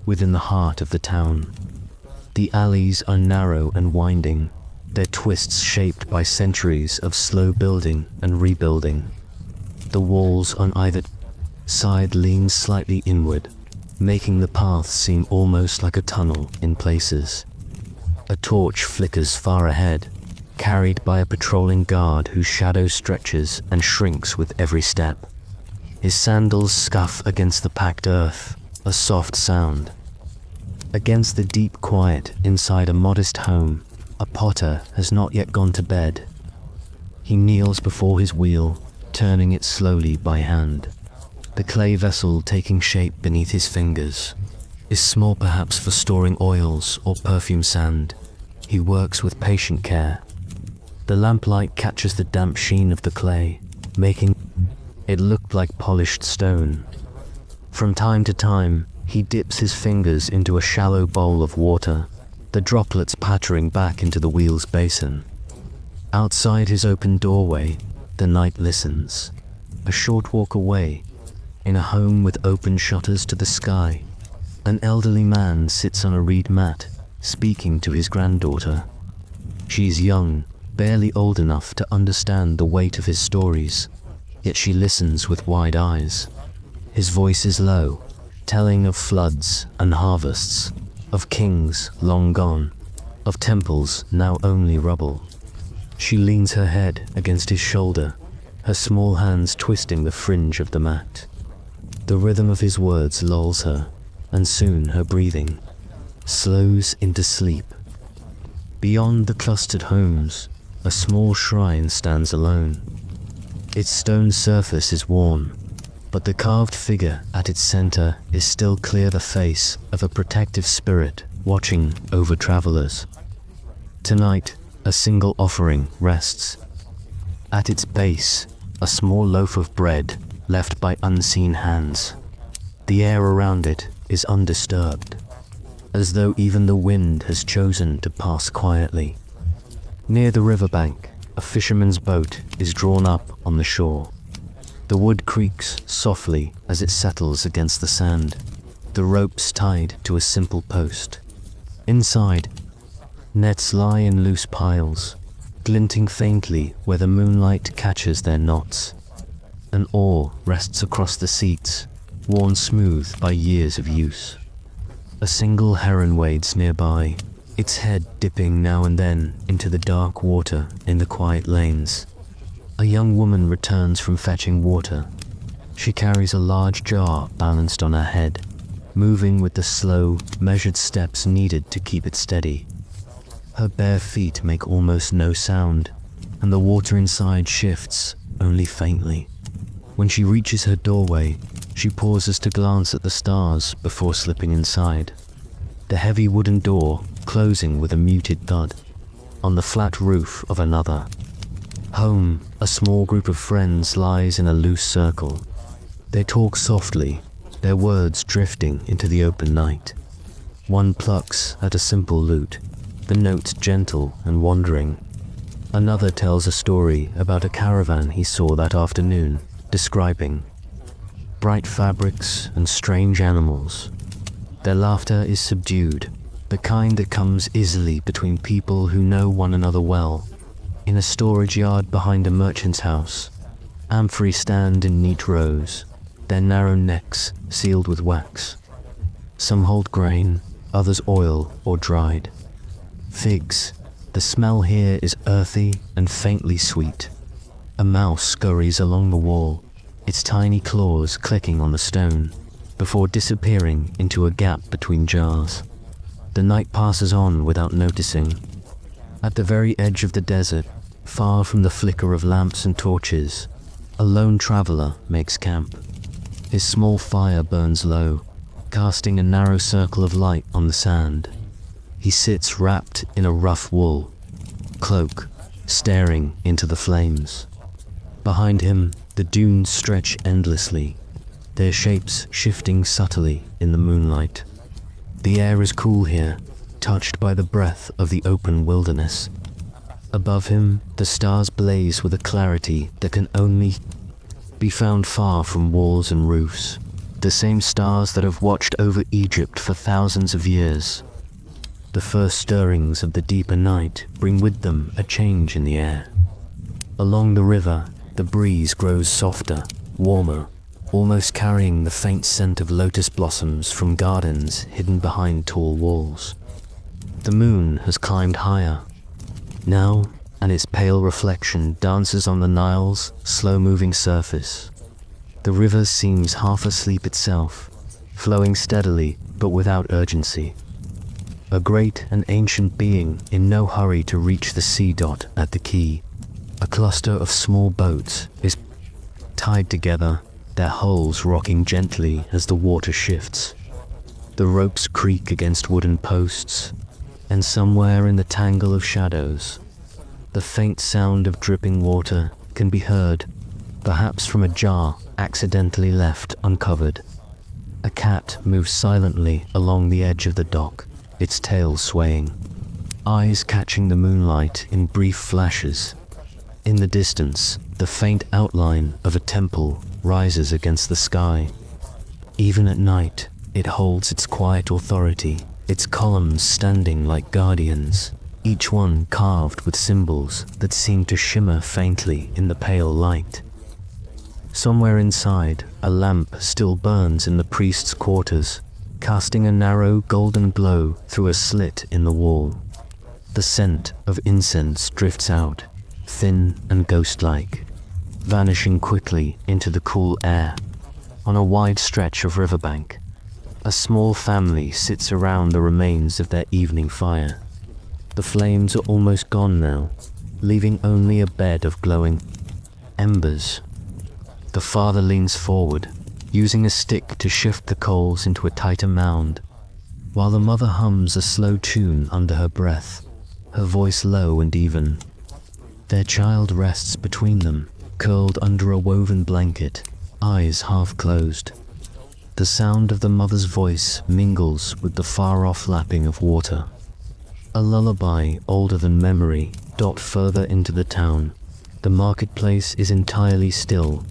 Within the heart of the town, the alleys are narrow and winding, their twists shaped by centuries of slow building and rebuilding. The walls on either side lean slightly inward, making the path seem almost like a tunnel in places. A torch flickers far ahead, carried by a patrolling guard whose shadow stretches and shrinks with every step. His sandals scuff against the packed earth, a soft sound. Against the deep quiet inside a modest home, a potter has not yet gone to bed. He kneels before his wheel, turning it slowly by hand. The clay vessel taking shape beneath his fingers is small, perhaps for storing oils or perfume sand. He works with patient care. The lamplight catches the damp sheen of the clay, making it look like polished stone. From time to time, he dips his fingers into a shallow bowl of water, the droplets pattering back into the wheel's basin. Outside his open doorway, the night listens. A short walk away, in a home with open shutters to the sky, an elderly man sits on a reed mat, speaking to his granddaughter. She's young, barely old enough to understand the weight of his stories, yet she listens with wide eyes. His voice is low, telling of floods and harvests, of kings long gone, of temples now only rubble. She leans her head against his shoulder, her small hands twisting the fringe of the mat. The rhythm of his words lulls her, and soon her breathing slows into sleep. Beyond the clustered homes, a small shrine stands alone. Its stone surface is worn, but the carved figure at its center is still clear, the face of a protective spirit watching over travelers. Tonight, a single offering rests. At its base, a small loaf of bread left by unseen hands. The air around it is undisturbed, as though even the wind has chosen to pass quietly. Near the riverbank, a fisherman's boat is drawn up on the shore. The wood creaks softly as it settles against the sand, the ropes tied to a simple post. Inside, nets lie in loose piles, glinting faintly where the moonlight catches their knots. An oar rests across the seats, worn smooth by years of use. A single heron wades nearby, its head dipping now and then into the dark water in the quiet lanes. A young woman returns from fetching water. She carries a large jar balanced on her head, moving with the slow, measured steps needed to keep it steady. Her bare feet make almost no sound, and the water inside shifts only faintly. When she reaches her doorway, she pauses to glance at the stars before slipping inside. The heavy wooden door closing with a muted thud on the flat roof of another. Home, a small group of friends lies in a loose circle. They talk softly, their words drifting into the open night. One plucks at a simple lute, the notes gentle and wandering. Another tells a story about a caravan he saw that afternoon, describing bright fabrics and strange animals. Their laughter is subdued, the kind that comes easily between people who know one another well. In a storage yard behind a merchant's house, amphorae stand in neat rows, their narrow necks sealed with wax. Some hold grain, others oil or dried. Figs, the smell here is earthy and faintly sweet. A mouse scurries along the wall, its tiny claws clicking on the stone, before disappearing into a gap between jars. The night passes on without noticing. At the very edge of the desert, far from the flicker of lamps and torches, a lone traveler makes camp. His small fire burns low, casting a narrow circle of light on the sand. He sits wrapped in a rough wool cloak, staring into the flames. Behind him, the dunes stretch endlessly, their shapes shifting subtly in the moonlight. The air is cool here, touched by the breath of the open wilderness. Above him, the stars blaze with a clarity that can only be found far from walls and roofs, the same stars that have watched over Egypt for thousands of years. The first stirrings of the deeper night bring with them a change in the air. Along the river, the breeze grows softer, warmer, almost carrying the faint scent of lotus blossoms from gardens hidden behind tall walls. The moon has climbed higher now, and its pale reflection dances on the Nile's slow-moving surface. The river seems half asleep itself, flowing steadily but without urgency. A great and ancient being in no hurry to reach the sea dot at the quay. A cluster of small boats is tied together, their hulls rocking gently as the water shifts. The ropes creak against wooden posts, and somewhere in the tangle of shadows, the faint sound of dripping water can be heard, perhaps from a jar accidentally left uncovered. A cat moves silently along the edge of the dock, its tail swaying, eyes catching the moonlight in brief flashes. In the distance, the faint outline of a temple rises against the sky. Even at night, it holds its quiet authority, its columns standing like guardians, each one carved with symbols that seem to shimmer faintly in the pale light. Somewhere inside, a lamp still burns in the priest's quarters, casting a narrow golden glow through a slit in the wall. The scent of incense drifts out, thin and ghost-like, vanishing quickly into the cool air. On a wide stretch of riverbank, a small family sits around the remains of their evening fire. The flames are almost gone now, leaving only a bed of glowing embers. The father leans forward, using a stick to shift the coals into a tighter mound, while the mother hums a slow tune under her breath, her voice low and even. Their child rests between them, curled under a woven blanket, eyes half closed. The sound of the mother's voice mingles with the far-off lapping of water. A lullaby older than memory, dot further into the town. The marketplace is entirely still.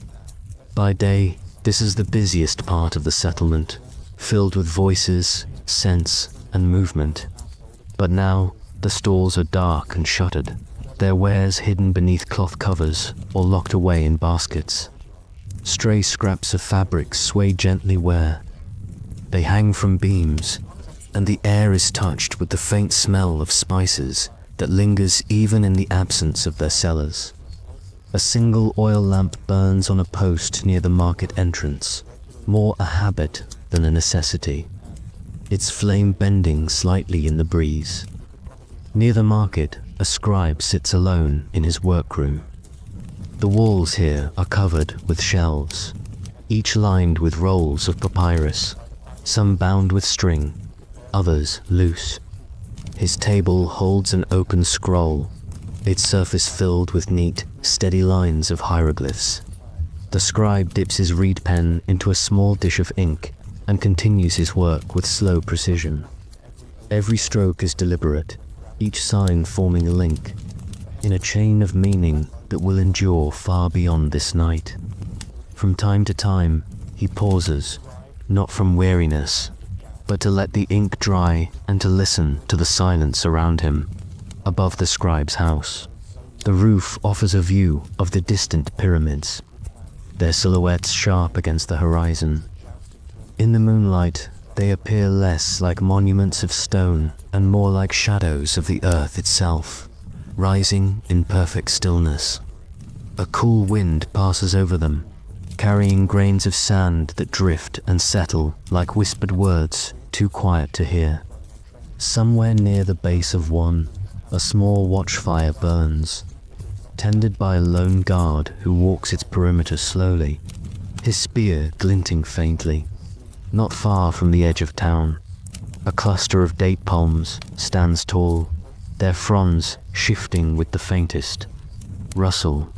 By day, this is the busiest part of the settlement, filled with voices, scents, and movement. But now, the stalls are dark and shuttered, their wares hidden beneath cloth covers or locked away in baskets. Stray scraps of fabric sway gently where they hang from beams, and the air is touched with the faint smell of spices that lingers even in the absence of their sellers. A single oil lamp burns on a post near the market entrance, more a habit than a necessity, its flame bending slightly in the breeze. Near the market, a scribe sits alone in his workroom. The walls here are covered with shelves, each lined with rolls of papyrus, some bound with string, others loose. His table holds an open scroll, its surface filled with neat, steady lines of hieroglyphs. The scribe dips his reed pen into a small dish of ink and continues his work with slow precision. Every stroke is deliberate, each sign forming a link in a chain of meaning that will endure far beyond this night. From time to time, he pauses, not from weariness, but to let the ink dry and to listen to the silence around him. Above the scribe's house, the roof offers a view of the distant pyramids, their silhouettes sharp against the horizon. In the moonlight, they appear less like monuments of stone and more like shadows of the earth itself, rising in perfect stillness. A cool wind passes over them, carrying grains of sand that drift and settle like whispered words too quiet to hear. Somewhere near the base of one, a small watchfire burns, tended by a lone guard who walks its perimeter slowly, his spear glinting faintly. Not far from the edge of town, a cluster of date palms stands tall, their fronds shifting with the faintest rustle.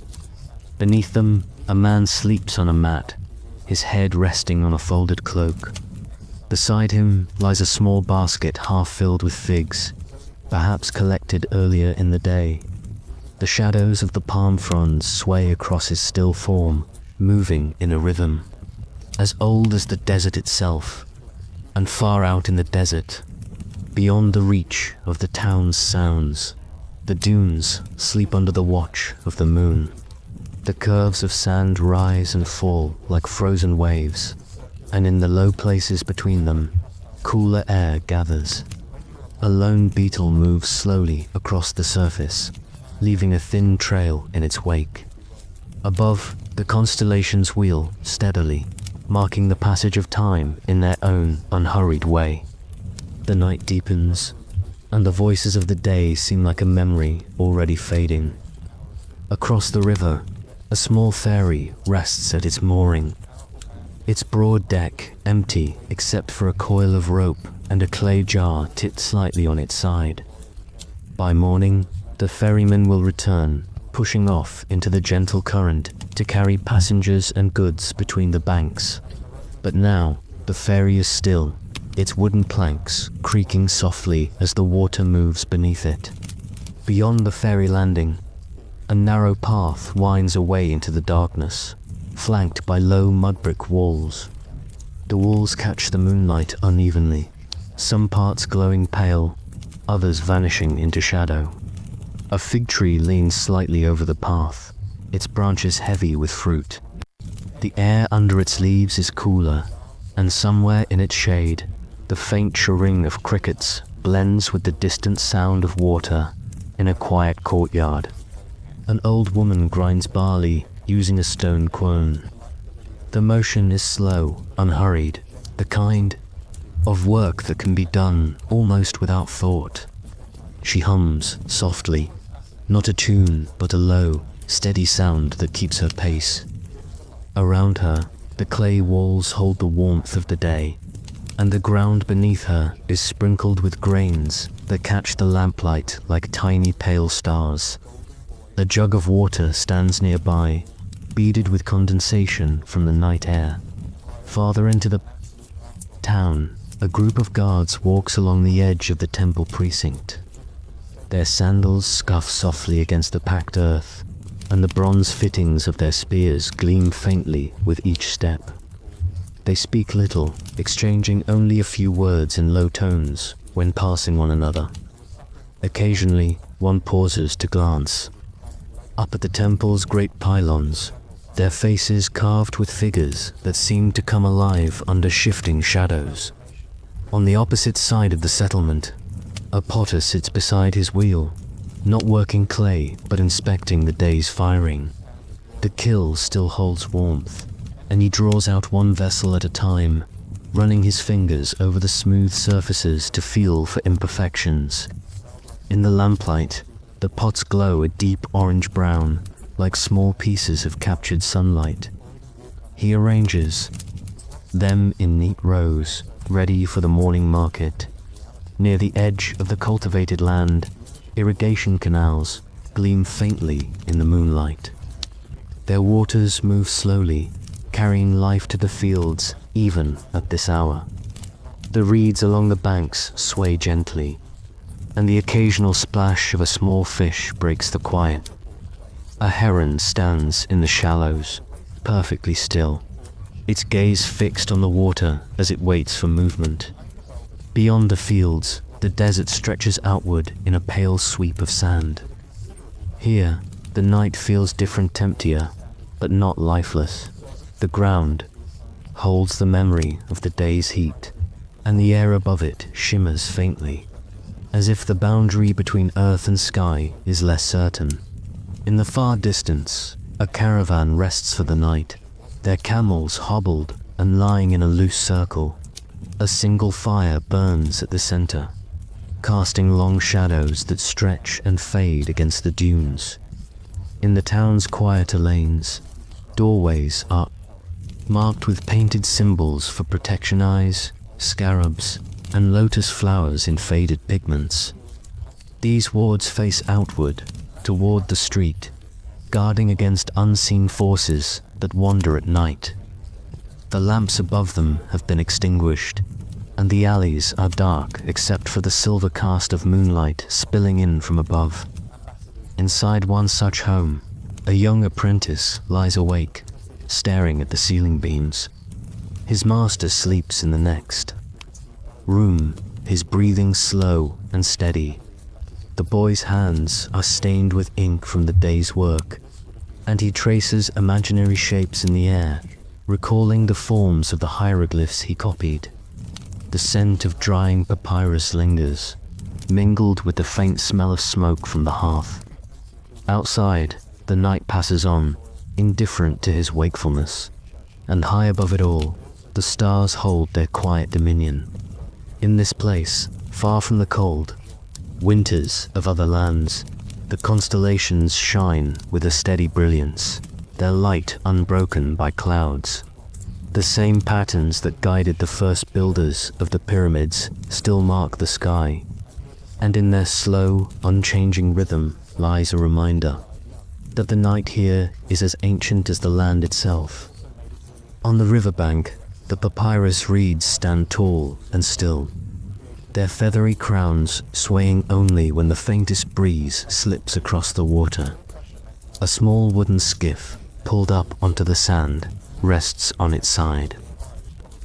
Beneath them, a man sleeps on a mat, his head resting on a folded cloak. Beside him lies a small basket half filled with figs, perhaps collected earlier in the day. The shadows of the palm fronds sway across his still form, moving in a rhythm, as old as the desert itself, and far out in the desert, beyond the reach of the town's sounds, the dunes sleep under the watch of the moon. The curves of sand rise and fall like frozen waves, and in the low places between them, cooler air gathers. A lone beetle moves slowly across the surface, leaving a thin trail in its wake. Above, the constellations wheel steadily, marking the passage of time in their own unhurried way. The night deepens, and the voices of the day seem like a memory already fading. Across the river, a small ferry rests at its mooring, its broad deck empty except for a coil of rope and a clay jar tipped slightly on its side. By morning, the ferryman will return, pushing off into the gentle current to carry passengers and goods between the banks. But now, the ferry is still, its wooden planks creaking softly as the water moves beneath it. Beyond the ferry landing, a narrow path winds away into the darkness, flanked by low mud brick walls. The walls catch the moonlight unevenly, some parts glowing pale, others vanishing into shadow. A fig tree leans slightly over the path, its branches heavy with fruit. The air under its leaves is cooler, and somewhere in its shade, the faint chirring of crickets blends with the distant sound of water in a quiet courtyard. An old woman grinds barley using a stone quern. The motion is slow, unhurried, the kind of work that can be done almost without thought. She hums softly, not a tune, but a low, steady sound that keeps her pace. Around her, the clay walls hold the warmth of the day, and the ground beneath her is sprinkled with grains that catch the lamplight like tiny pale stars. A jug of water stands nearby, beaded with condensation from the night air. Farther into the town, a group of guards walks along the edge of the temple precinct. Their sandals scuff softly against the packed earth, and the bronze fittings of their spears gleam faintly with each step. They speak little, exchanging only a few words in low tones when passing one another. Occasionally, one pauses to glance. Up at the temple's great pylons, their faces carved with figures that seem to come alive under shifting shadows. On the opposite side of the settlement, a potter sits beside his wheel, not working clay but inspecting the day's firing. The kiln still holds warmth, and he draws out one vessel at a time, running his fingers over the smooth surfaces to feel for imperfections. In the lamplight, the pots glow a deep orange-brown, like small pieces of captured sunlight. He arranges them in neat rows, ready for the morning market. Near the edge of the cultivated land, irrigation canals gleam faintly in the moonlight. Their waters move slowly, carrying life to the fields even at this hour. The reeds along the banks sway gently, and the occasional splash of a small fish breaks the quiet. A heron stands in the shallows, perfectly still, its gaze fixed on the water as it waits for movement. Beyond the fields, the desert stretches outward in a pale sweep of sand. Here, the night feels different, emptier, but not lifeless. The ground holds the memory of the day's heat, and the air above it shimmers faintly, as if the boundary between earth and sky is less certain. In the far distance, a caravan rests for the night, their camels hobbled and lying in a loose circle. A single fire burns at the center, casting long shadows that stretch and fade against the dunes. In the town's quieter lanes, doorways are marked with painted symbols for protection eyes, scarabs, and lotus flowers in faded pigments. These wards face outward, toward the street, guarding against unseen forces that wander at night. The lamps above them have been extinguished, and the alleys are dark except for the silver cast of moonlight spilling in from above. Inside one such home, a young apprentice lies awake, staring at the ceiling beams. His master sleeps in the next room, his breathing slow and steady. The boy's hands are stained with ink from the day's work, and he traces imaginary shapes in the air, recalling the forms of the hieroglyphs he copied. The scent of drying papyrus lingers, mingled with the faint smell of smoke from the hearth. Outside, the night passes on, indifferent to his wakefulness, and high above it all, the stars hold their quiet dominion. In this place, far from the cold winters of other lands, the constellations shine with a steady brilliance, their light unbroken by clouds. The same patterns that guided the first builders of the pyramids still mark the sky, and in their slow, unchanging rhythm lies a reminder that the night here is as ancient as the land itself. On the riverbank, the papyrus reeds stand tall and still, their feathery crowns swaying only when the faintest breeze slips across the water. A small wooden skiff, pulled up onto the sand, rests on its side.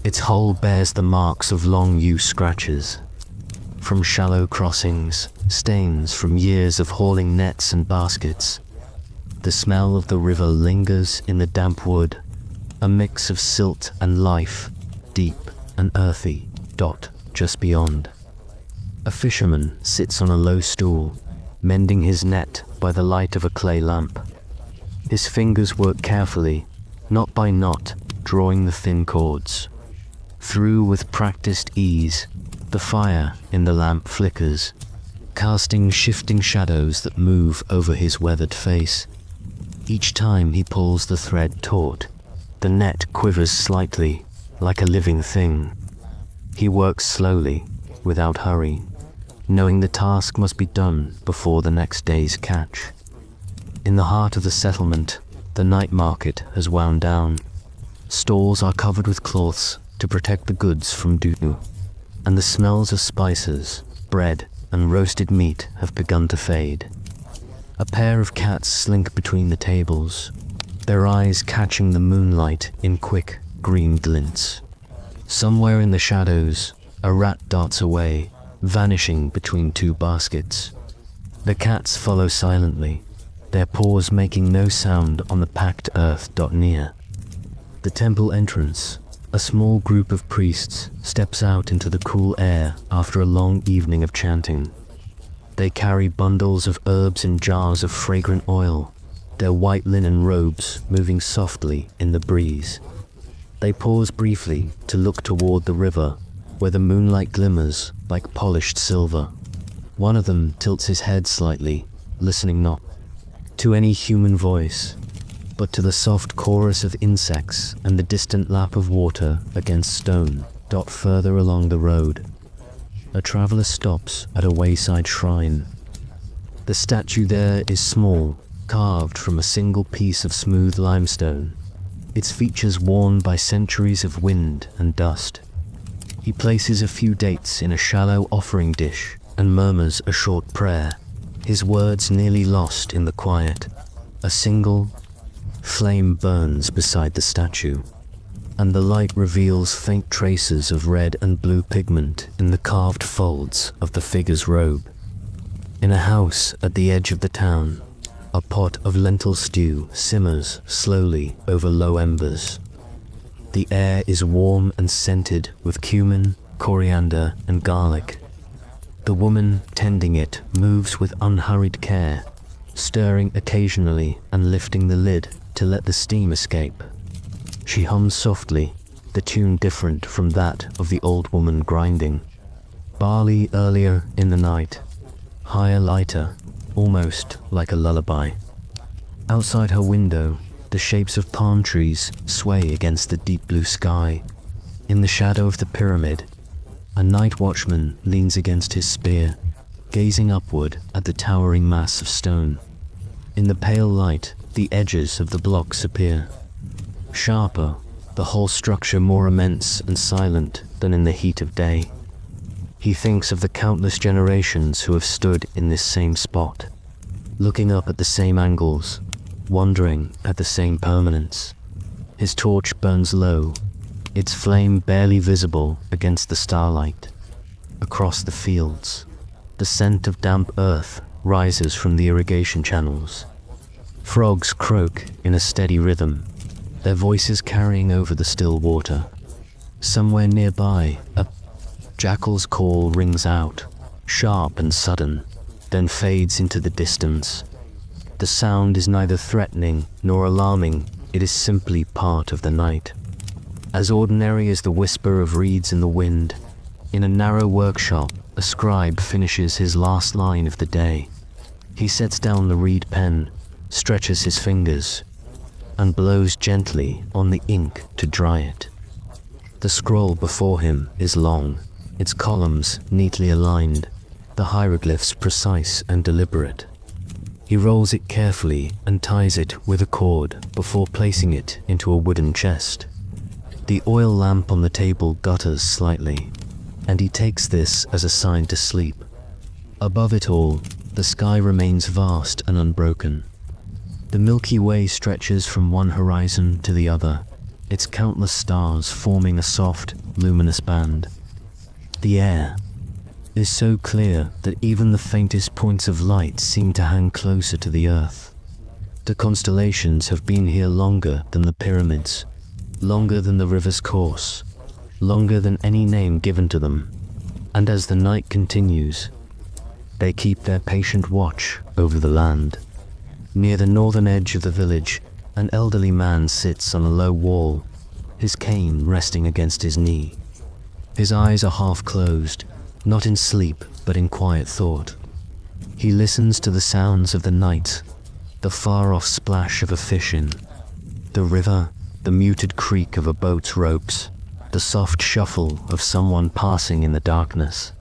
Its hull bears the marks of long use scratches. From shallow crossings, stains from years of hauling nets and baskets. The smell of the river lingers in the damp wood, a mix of silt and life, deep and earthy, just beyond. A fisherman sits on a low stool, mending his net by the light of a clay lamp. His fingers work carefully, knot by knot, drawing the thin cords. Through with practiced ease, the fire in the lamp flickers, casting shifting shadows that move over his weathered face. Each time he pulls the thread taut, the net quivers slightly, like a living thing. He works slowly, without hurry, knowing the task must be done before the next day's catch. In the heart of the settlement, the night market has wound down. Stalls are covered with cloths to protect the goods from dew, and the smells of spices, bread, and roasted meat have begun to fade. A pair of cats slink between the tables, their eyes catching the moonlight in quick, green glints. Somewhere in the shadows, a rat darts away, vanishing between two baskets. The cats follow silently, their paws making no sound on the packed earth. Near the temple entrance, a small group of priests steps out into the cool air after a long evening of chanting. They carry bundles of herbs and jars of fragrant oil, their white linen robes moving softly in the breeze. They pause briefly to look toward the river, where the moonlight glimmers like polished silver. One of them tilts his head slightly, listening not to any human voice, but to the soft chorus of insects and the distant lap of water against stone. Further along the road, a traveler stops at a wayside shrine. The statue there is small, carved from a single piece of smooth limestone, its features worn by centuries of wind and dust. He places a few dates in a shallow offering dish and murmurs a short prayer, his words nearly lost in the quiet. A single flame burns beside the statue, and the light reveals faint traces of red and blue pigment in the carved folds of the figure's robe. In a house at the edge of the town, a pot of lentil stew simmers slowly over low embers. The air is warm and scented with cumin, coriander, and garlic. The woman tending it moves with unhurried care, stirring occasionally and lifting the lid to let the steam escape. She hums softly, the tune different from that of the old woman grinding. Barley earlier in the night, higher lighter, almost like a lullaby. Outside her window, the shapes of palm trees sway against the deep blue sky. In the shadow of the pyramid, a night watchman leans against his spear, gazing upward at the towering mass of stone. In the pale light, the edges of the blocks appear. Sharper, the whole structure more immense and silent than in the heat of day. He thinks of the countless generations who have stood in this same spot, looking up at the same angles, wondering at the same permanence. His torch burns low, its flame barely visible against the starlight. Across the fields, the scent of damp earth rises from the irrigation channels. Frogs croak in a steady rhythm, their voices carrying over the still water. Somewhere nearby, a jackal's call rings out, sharp and sudden, then fades into the distance. The sound is neither threatening nor alarming, it is simply part of the night. As ordinary as the whisper of reeds in the wind, in a narrow workshop, a scribe finishes his last line of the day. He sets down the reed pen, stretches his fingers, and blows gently on the ink to dry it. The scroll before him is long, its columns neatly aligned, the hieroglyphs precise and deliberate. He rolls it carefully and ties it with a cord before placing it into a wooden chest. The oil lamp on the table gutters slightly, and he takes this as a sign to sleep. Above it all, the sky remains vast and unbroken. The Milky Way stretches from one horizon to the other, its countless stars forming a soft, luminous band. The air is so clear that even the faintest points of light seem to hang closer to the earth. The constellations have been here longer than the pyramids, longer than the river's course, longer than any name given to them. And as the night continues, they keep their patient watch over the land. Near the northern edge of the village, an elderly man sits on a low wall, his cane resting against his knee. His eyes are half closed, not in sleep but in quiet thought. He listens to the sounds of the night, the far-off splash of a fish in the river, the muted creak of a boat's ropes, the soft shuffle of someone passing in the darkness.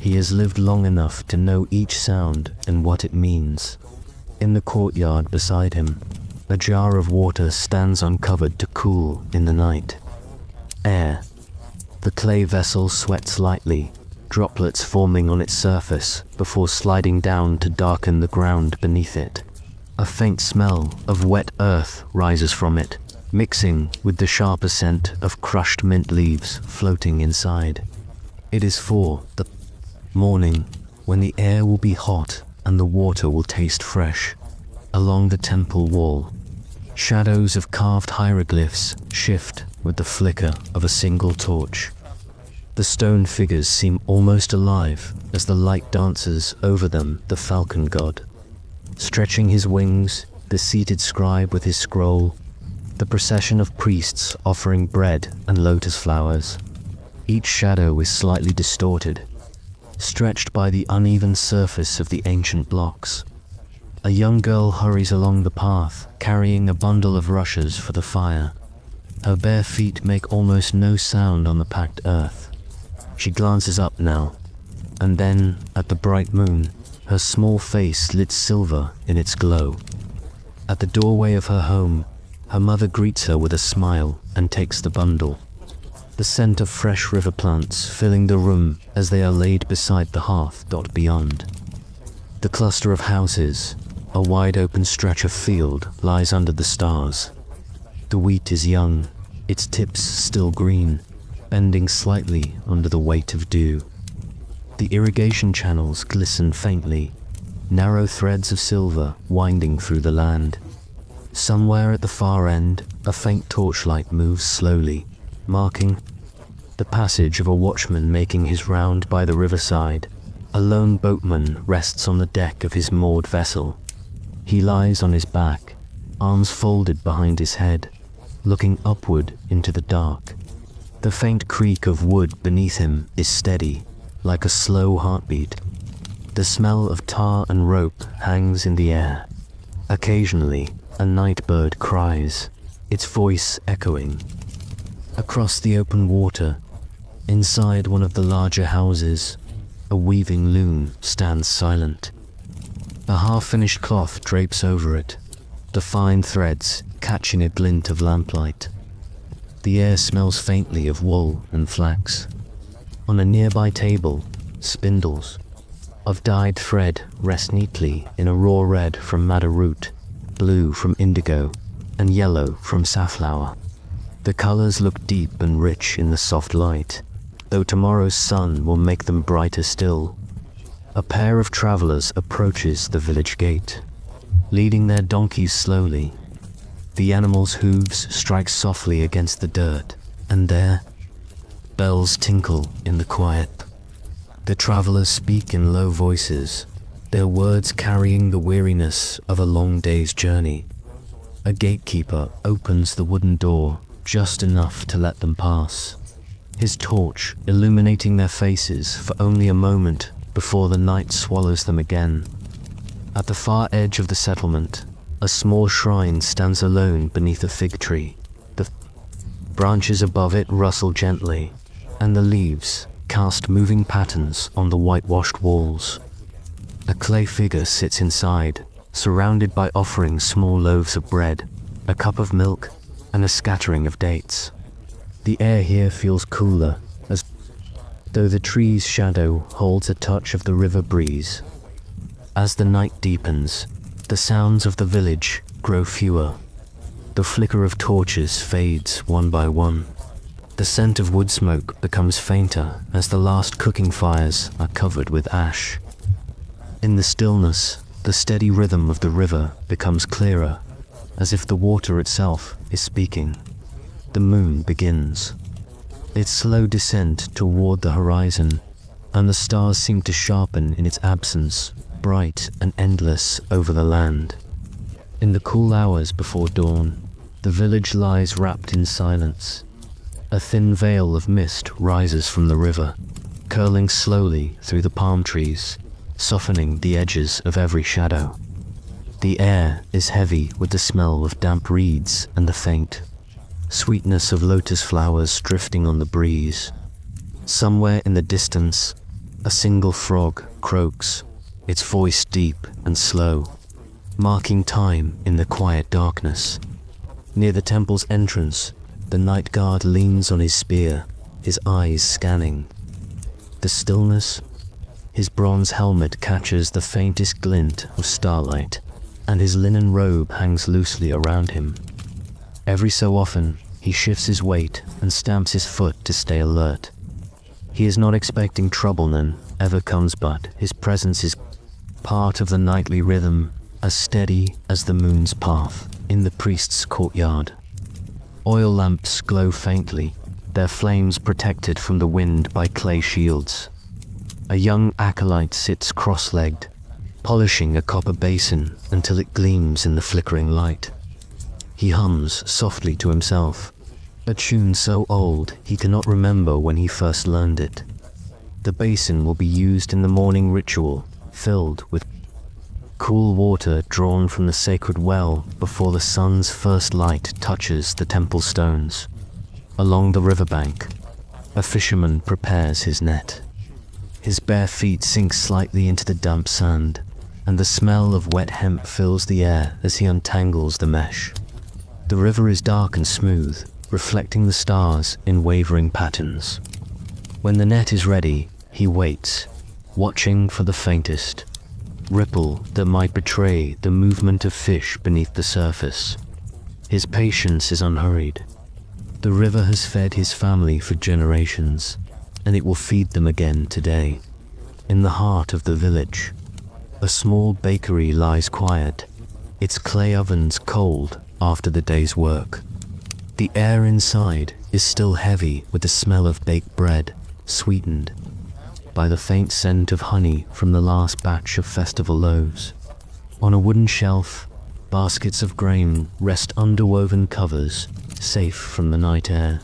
He has lived long enough to know each sound and what it means. In the courtyard beside him, a jar of water stands uncovered to cool in the night. Air. The clay vessel sweats lightly, droplets forming on its surface before sliding down to darken the ground beneath it. A faint smell of wet earth rises from it, mixing with the sharper scent of crushed mint leaves floating inside. It is for the morning, when the air will be hot and the water will taste fresh. Along the temple wall, shadows of carved hieroglyphs shift with the flicker of a single torch. The stone figures seem almost alive as the light dances over them. The falcon god, stretching his wings, the seated scribe with his scroll, the procession of priests offering bread and lotus flowers. Each shadow is slightly distorted, stretched by the uneven surface of the ancient blocks. A young girl hurries along the path, carrying a bundle of rushes for the fire. Her bare feet make almost no sound on the packed earth. She glances up now, and then at the bright moon, her small face lit silver in its glow. At the doorway of her home, her mother greets her with a smile and takes the bundle. The scent of fresh river plants filling the room as they are laid beside the hearth. Beyond the cluster of houses, a wide open stretch of field lies under the stars. The wheat is young, its tips still green, bending slightly under the weight of dew. The irrigation channels glisten faintly, narrow threads of silver winding through the land. Somewhere at the far end, a faint torchlight moves slowly, marking the passage of a watchman making his round by the riverside. A lone boatman rests on the deck of his moored vessel. He lies on his back, arms folded behind his head, looking upward into the dark. The faint creak of wood beneath him is steady, like a slow heartbeat. The smell of tar and rope hangs in the air. Occasionally, a night bird cries, its voice echoing. Across the open water, inside one of the larger houses, a weaving loom stands silent. A half-finished cloth drapes over it, the fine threads catching a glint of lamplight. The air smells faintly of wool and flax. On a nearby table, spindles of dyed thread rest neatly in a raw red from madder root, blue from indigo, and yellow from safflower. The colors look deep and rich in the soft light, though tomorrow's sun will make them brighter still. A pair of travelers approaches the village gate, leading their donkeys slowly. The animals' hooves strike softly against the dirt, and there, bells tinkle in the quiet. The travelers speak in low voices, their words carrying the weariness of a long day's journey. A gatekeeper opens the wooden door just enough to let them pass, his torch illuminating their faces for only a moment before the night swallows them again. At the far edge of the settlement, a small shrine stands alone beneath a fig tree. The branches above it rustle gently, and the leaves cast moving patterns on the whitewashed walls. A clay figure sits inside, surrounded by offering small loaves of bread, a cup of milk, and a scattering of dates. The air here feels cooler, as though the tree's shadow holds a touch of the river breeze. As the night deepens, the sounds of the village grow fewer. The flicker of torches fades one by one. The scent of wood smoke becomes fainter as the last cooking fires are covered with ash. In the stillness, the steady rhythm of the river becomes clearer, as if the water itself is speaking. The moon begins its slow descent toward the horizon, and the stars seem to sharpen in its absence, bright and endless over the land. In the cool hours before dawn, the village lies wrapped in silence. A thin veil of mist rises from the river, curling slowly through the palm trees, softening the edges of every shadow. The air is heavy with the smell of damp reeds and the faint sweetness of lotus flowers drifting on the breeze. Somewhere in the distance, a single frog croaks, its voice deep and slow, marking time in the quiet darkness. Near the temple's entrance, the night guard leans on his spear, his eyes scanning the stillness. His bronze helmet catches the faintest glint of starlight, and his linen robe hangs loosely around him. Every so often, he shifts his weight and stamps his foot to stay alert. He is not expecting trouble, none ever comes, but his presence is part of the nightly rhythm, as steady as the moon's path in the priest's courtyard. Oil lamps glow faintly, their flames protected from the wind by clay shields. A young acolyte sits cross-legged, polishing a copper basin until it gleams in the flickering light. He hums softly to himself, a tune so old he cannot remember when he first learned it. The basin will be used in the morning ritual, filled with cool water drawn from the sacred well before the sun's first light touches the temple stones. Along the riverbank, a fisherman prepares his net. His bare feet sink slightly into the damp sand, and the smell of wet hemp fills the air as he untangles the mesh. The river is dark and smooth, reflecting the stars in wavering patterns. When the net is ready, he waits, watching for the faintest ripple that might betray the movement of fish beneath the surface. His patience is unhurried. The river has fed his family for generations, and it will feed them again today. In the heart of the village, a small bakery lies quiet, its clay ovens cold after the day's work. The air inside is still heavy with the smell of baked bread, sweetened by the faint scent of honey from the last batch of festival loaves. On a wooden shelf, baskets of grain rest under woven covers, safe from the night air.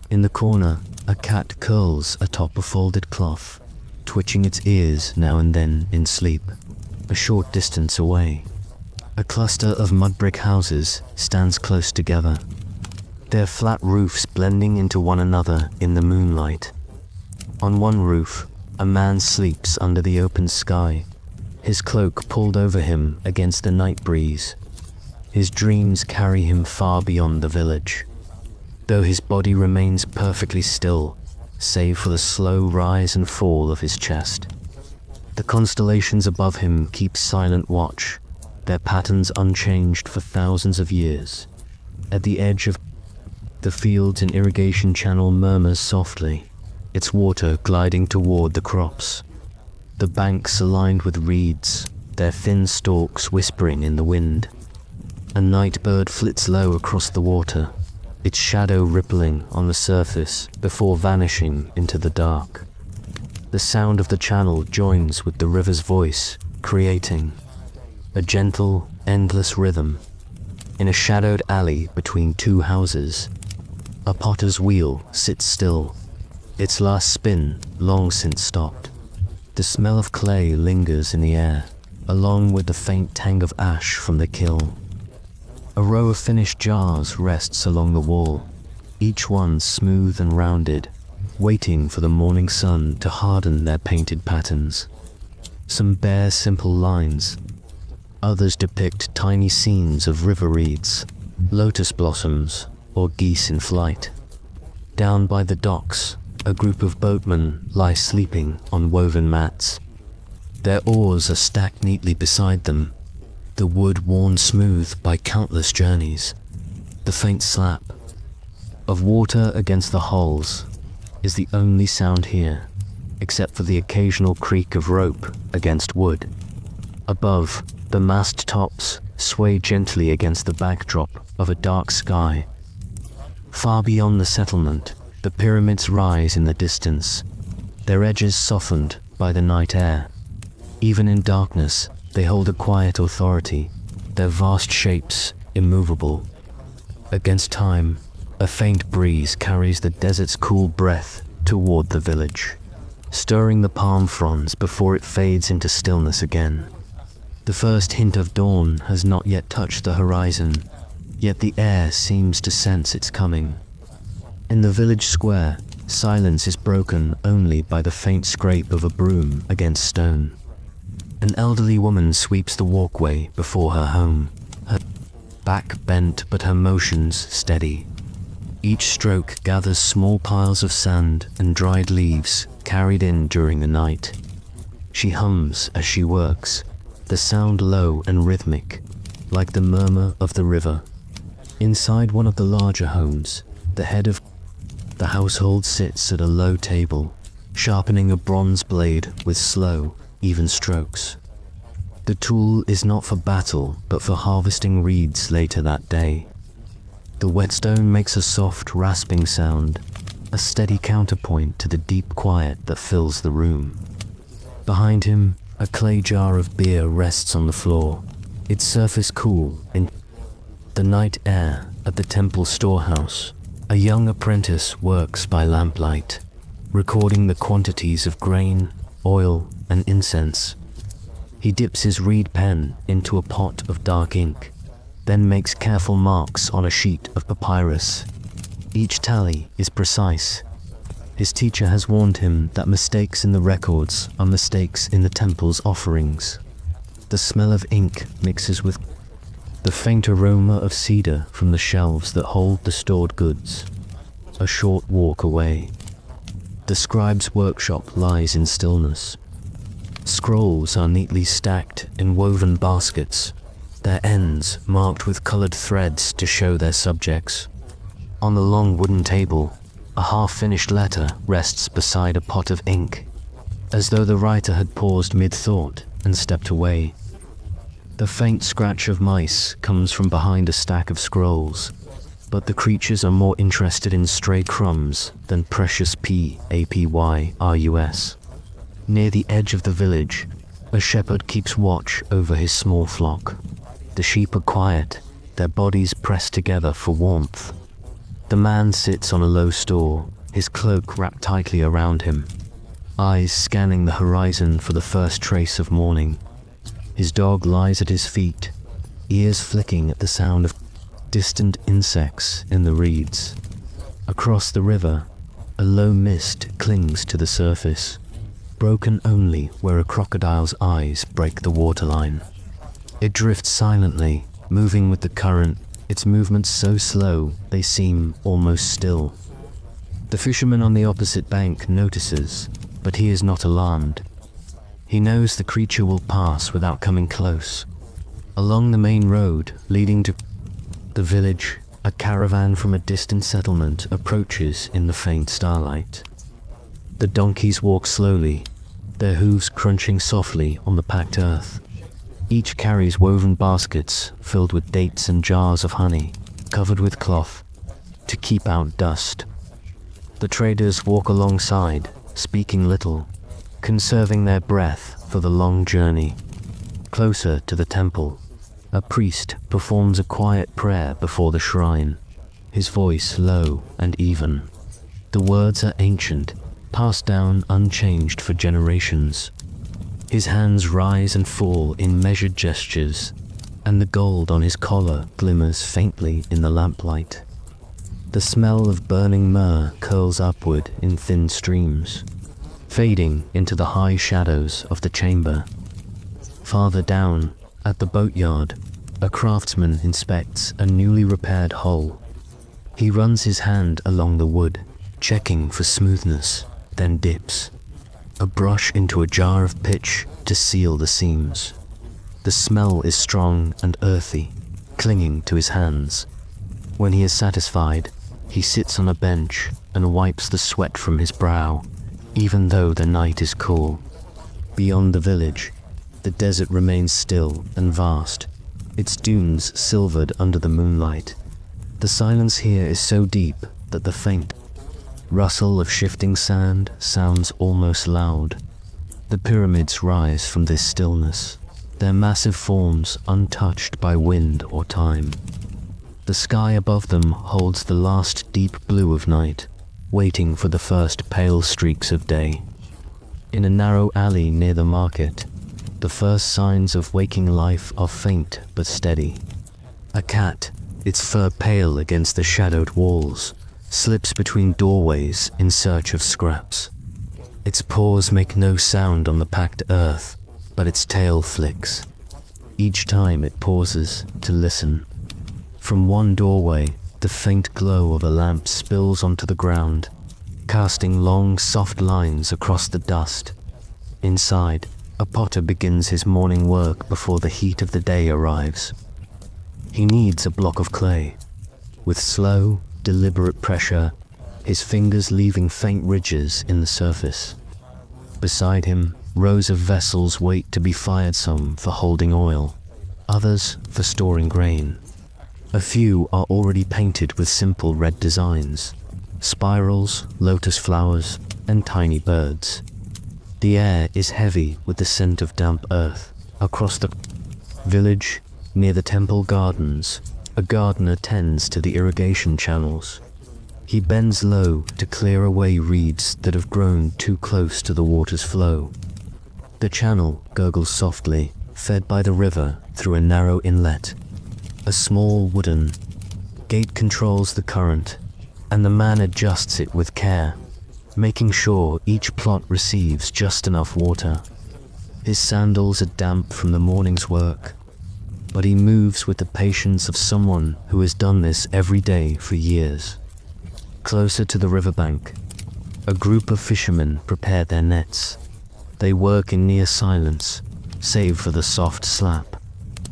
In the corner, a cat curls atop a folded cloth, twitching its ears now and then in sleep. A short distance away, a cluster of mud brick houses stands close together, their flat roofs blending into one another in the moonlight. On one roof, a man sleeps under the open sky, his cloak pulled over him against the night breeze. His dreams carry him far beyond the village, though his body remains perfectly still, save for the slow rise and fall of his chest. The constellations above him keep silent watch, their patterns unchanged for thousands of years. At the edge of the fields, an irrigation channel murmurs softly, its water gliding toward the crops. The banks aligned with reeds, their thin stalks whispering in the wind. A night bird flits low across the water, its shadow rippling on the surface before vanishing into the dark. The sound of the channel joins with the river's voice, creating a gentle, endless rhythm. In a shadowed alley between two houses, a potter's wheel sits still, its last spin long since stopped. The smell of clay lingers in the air, along with the faint tang of ash from the kiln. A row of finished jars rests along the wall, each one smooth and rounded, waiting for the morning sun to harden their painted patterns. Some bear simple lines, others depict tiny scenes of river reeds, lotus blossoms, or geese in flight. Down by the docks, a group of boatmen lie sleeping on woven mats. Their oars are stacked neatly beside them, the wood worn smooth by countless journeys. The faint slap of water against the hulls is the only sound here, except for the occasional creak of rope against wood. Above, the mast tops sway gently against the backdrop of a dark sky. Far beyond the settlement, the pyramids rise in the distance, their edges softened by the night air. Even in darkness, they hold a quiet authority, their vast shapes immovable. Against time, a faint breeze carries the desert's cool breath toward the village, stirring the palm fronds before it fades into stillness again. The first hint of dawn has not yet touched the horizon, yet the air seems to sense its coming. In the village square, silence is broken only by the faint scrape of a broom against stone. An elderly woman sweeps the walkway before her home, her back bent but her motions steady. Each stroke gathers small piles of sand and dried leaves carried in during the night. She hums as she works, the sound low and rhythmic, like the murmur of the river. Inside one of the larger homes, the head of the household sits at a low table, sharpening a bronze blade with slow, even strokes. The tool is not for battle, but for harvesting reeds later that day. The whetstone makes a soft, rasping sound, a steady counterpoint to the deep quiet that fills the room. Behind him, a clay jar of beer rests on the floor, its surface cool in the night air. At the temple storehouse, a young apprentice works by lamplight, recording the quantities of grain, oil, and incense. He dips his reed pen into a pot of dark ink, then makes careful marks on a sheet of papyrus. Each tally is precise. His teacher has warned him that mistakes in the records are mistakes in the temple's offerings. The smell of ink mixes with the faint aroma of cedar from the shelves that hold the stored goods. A short walk away, the scribe's workshop lies in stillness. Scrolls are neatly stacked in woven baskets, their ends marked with colored threads to show their subjects. On the long wooden table, a half-finished letter rests beside a pot of ink, as though the writer had paused mid-thought and stepped away. The faint scratch of mice comes from behind a stack of scrolls, but the creatures are more interested in stray crumbs than precious papyrus. Near the edge of the village, a shepherd keeps watch over his small flock. The sheep are quiet, their bodies pressed together for warmth. The man sits on a low store, his cloak wrapped tightly around him, eyes scanning the horizon for the first trace of morning. His dog lies at his feet, ears flicking at the sound of distant insects in the reeds. Across the river, a low mist clings to the surface, broken only where a crocodile's eyes break the waterline. It drifts silently, moving with the current, its movements so slow they seem almost still. The fisherman on the opposite bank notices, but he is not alarmed. He knows the creature will pass without coming close. Along the main road leading to the village, a caravan from a distant settlement approaches in the faint starlight. The donkeys walk slowly, their hooves crunching softly on the packed earth. Each carries woven baskets filled with dates and jars of honey, covered with cloth, to keep out dust. The traders walk alongside, speaking little, conserving their breath for the long journey. Closer to the temple, a priest performs a quiet prayer before the shrine, his voice low and even. The words are ancient, passed down unchanged for generations. His hands rise and fall in measured gestures, and the gold on his collar glimmers faintly in the lamplight. The smell of burning myrrh curls upward in thin streams, fading into the high shadows of the chamber. Farther down, at the boatyard, a craftsman inspects a newly repaired hull. He runs his hand along the wood, checking for smoothness, then dips a brush into a jar of pitch to seal the seams. The smell is strong and earthy, clinging to his hands. When he is satisfied, he sits on a bench and wipes the sweat from his brow, even though the night is cool. Beyond the village, the desert remains still and vast, its dunes silvered under the moonlight. The silence here is so deep that the faint rustle of shifting sand sounds almost loud. The pyramids rise from this stillness, their massive forms untouched by wind or time. The sky above them holds the last deep blue of night, waiting for the first pale streaks of day. In a narrow alley near the market, the first signs of waking life are faint but steady. A cat, its fur pale against the shadowed walls, slips between doorways in search of scraps. Its paws make no sound on the packed earth, but its tail flicks. Each time it pauses to listen. From one doorway, the faint glow of a lamp spills onto the ground, casting long, soft lines across the dust. Inside, a potter begins his morning work before the heat of the day arrives. He kneads a block of clay. With slow, deliberate pressure, his fingers leaving faint ridges in the surface. Beside him, rows of vessels wait to be fired, some for holding oil, others for storing grain. A few are already painted with simple red designs, spirals, lotus flowers, and tiny birds. The air is heavy with the scent of damp earth. Across the village, near the temple gardens, a gardener tends to the irrigation channels. He bends low to clear away reeds that have grown too close to the water's flow. The channel gurgles softly, fed by the river through a narrow inlet. A small wooden gate controls the current, and the man adjusts it with care, making sure each plot receives just enough water. His sandals are damp from the morning's work, but he moves with the patience of someone who has done this every day for years. Closer to the riverbank, a group of fishermen prepare their nets. They work in near silence, save for the soft slap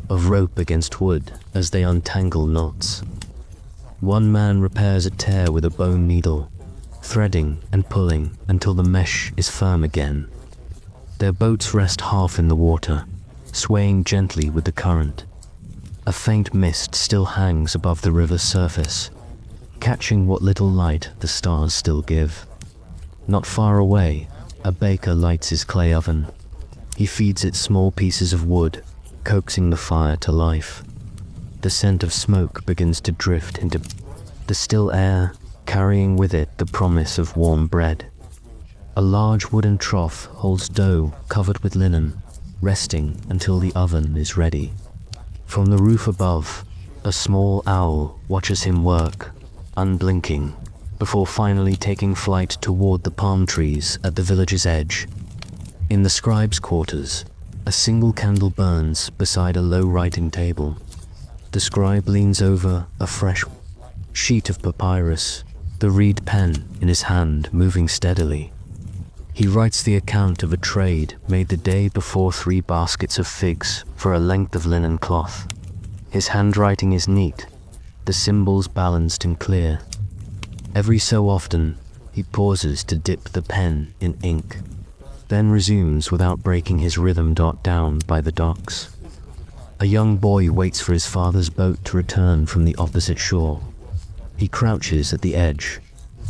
of rope against wood as they untangle knots. One man repairs a tear with a bone needle, threading and pulling until the mesh is firm again. Their boats rest half in the water, swaying gently with the current. A faint mist still hangs above the river's surface, catching what little light the stars still give. Not far away, a baker lights his clay oven. He feeds it small pieces of wood, coaxing the fire to life. The scent of smoke begins to drift into the still air, carrying with it the promise of warm bread. A large wooden trough holds dough covered with linen, resting until the oven is ready. From the roof above, a small owl watches him work, unblinking, before finally taking flight toward the palm trees at the village's edge. In the scribe's quarters, a single candle burns beside a low writing table. The scribe leans over a fresh sheet of papyrus, the reed pen in his hand moving steadily. He writes the account of a trade made the day before 3 baskets of figs for a length of linen cloth. His handwriting is neat, the symbols balanced and clear. Every so often, he pauses to dip the pen in ink, then resumes without breaking his rhythm. Down by the docks, a young boy waits for his father's boat to return from the opposite shore. He crouches at the edge,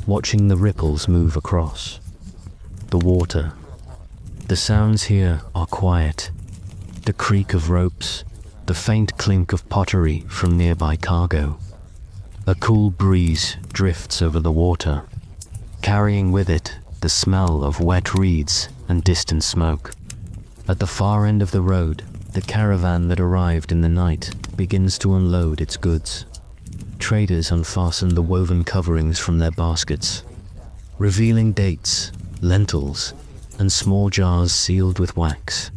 watching the ripples move across the water. The sounds here are quiet. The creak of ropes, the faint clink of pottery from nearby cargo. A cool breeze drifts over the water, carrying with it the smell of wet reeds and distant smoke. At the far end of the road, the caravan that arrived in the night begins to unload its goods. Traders unfasten the woven coverings from their baskets, revealing dates, lentils, and small jars sealed with wax.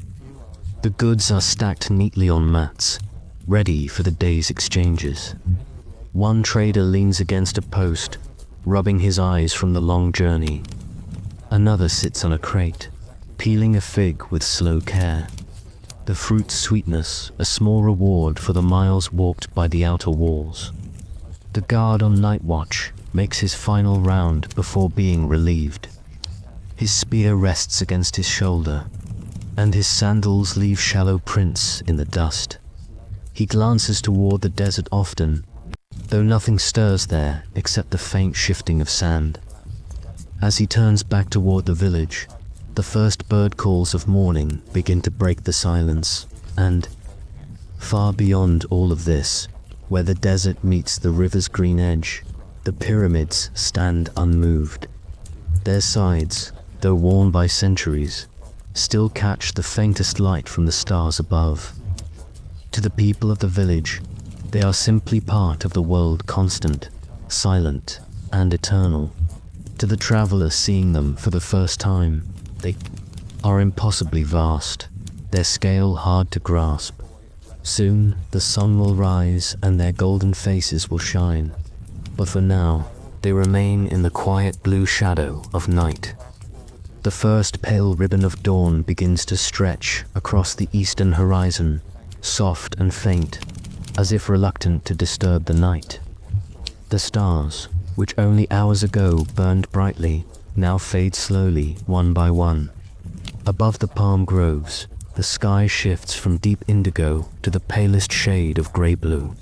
The goods are stacked neatly on mats, ready for the day's exchanges. One trader leans against a post, rubbing his eyes from the long journey. Another sits on a crate, peeling a fig with slow care. The fruit's sweetness, a small reward for the miles walked by the outer walls. The guard on night watch makes his final round before being relieved. His spear rests against his shoulder, and his sandals leave shallow prints in the dust. He glances toward the desert often, though nothing stirs there except the faint shifting of sand. As he turns back toward the village, the first bird calls of morning begin to break the silence, and, far beyond all of this, where the desert meets the river's green edge, the pyramids stand unmoved. Their sides, though worn by centuries, still catch the faintest light from the stars above. To the people of the village, they are simply part of the world, constant, silent, and eternal. To the traveler seeing them for the first time, they are impossibly vast, their scale hard to grasp. Soon the sun will rise and their golden faces will shine, but for now, they remain in the quiet blue shadow of night. The first pale ribbon of dawn begins to stretch across the eastern horizon, soft and faint, as if reluctant to disturb the night. The stars, which only hours ago burned brightly, now fade slowly, one by one. Above the palm groves, the sky shifts from deep indigo to the palest shade of grey-blue.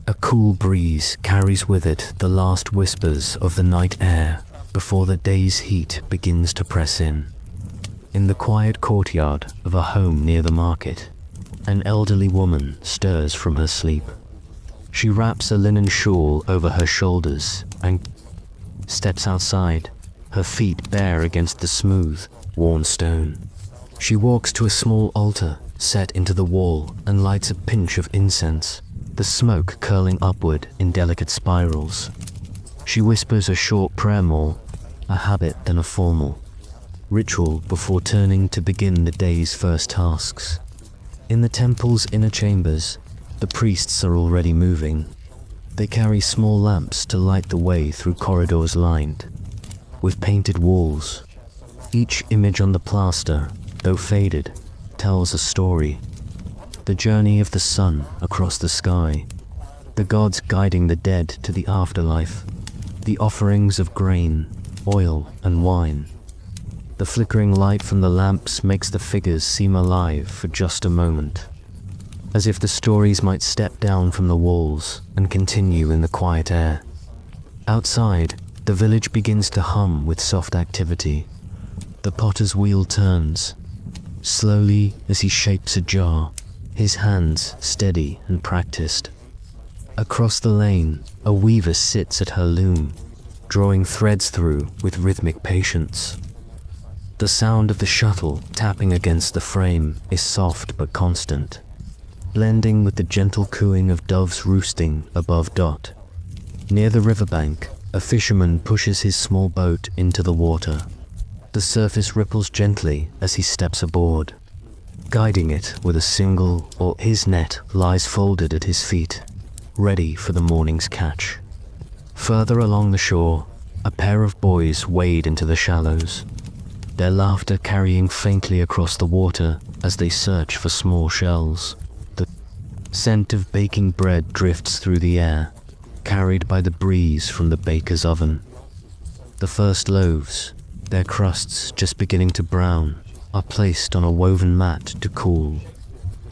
A cool breeze carries with it the last whispers of the night air before the day's heat begins to press in. In the quiet courtyard of a home near the market, an elderly woman stirs from her sleep. She wraps a linen shawl over her shoulders and steps outside, her feet bare against the smooth, worn stone. She walks to a small altar set into the wall and lights a pinch of incense, the smoke curling upward in delicate spirals. She whispers a short prayer, more a habit than a formal ritual, before turning to begin the day's first tasks. In the temple's inner chambers, the priests are already moving. They carry small lamps to light the way through corridors lined with painted walls. Each image on the plaster, though faded, tells a story. The journey of the sun across the sky, the gods guiding the dead to the afterlife, the offerings of grain, oil, and wine. The flickering light from the lamps makes the figures seem alive for just a moment, as if the stories might step down from the walls and continue in the quiet air. Outside, the village begins to hum with soft activity. The potter's wheel turns, slowly as he shapes a jar, his hands steady and practiced. Across the lane, a weaver sits at her loom, drawing threads through with rhythmic patience. The sound of the shuttle tapping against the frame is soft but constant, blending with the gentle cooing of doves roosting above Dot. Near the riverbank, a fisherman pushes his small boat into the water. The surface ripples gently as he steps aboard, guiding it with a single, or his net lies folded at his feet, ready for the morning's catch. Further along the shore, a pair of boys wade into the shallows, their laughter carrying faintly across the water as they search for small shells. The scent of baking bread drifts through the air, carried by the breeze from the baker's oven. The first loaves, their crusts just beginning to brown, are placed on a woven mat to cool.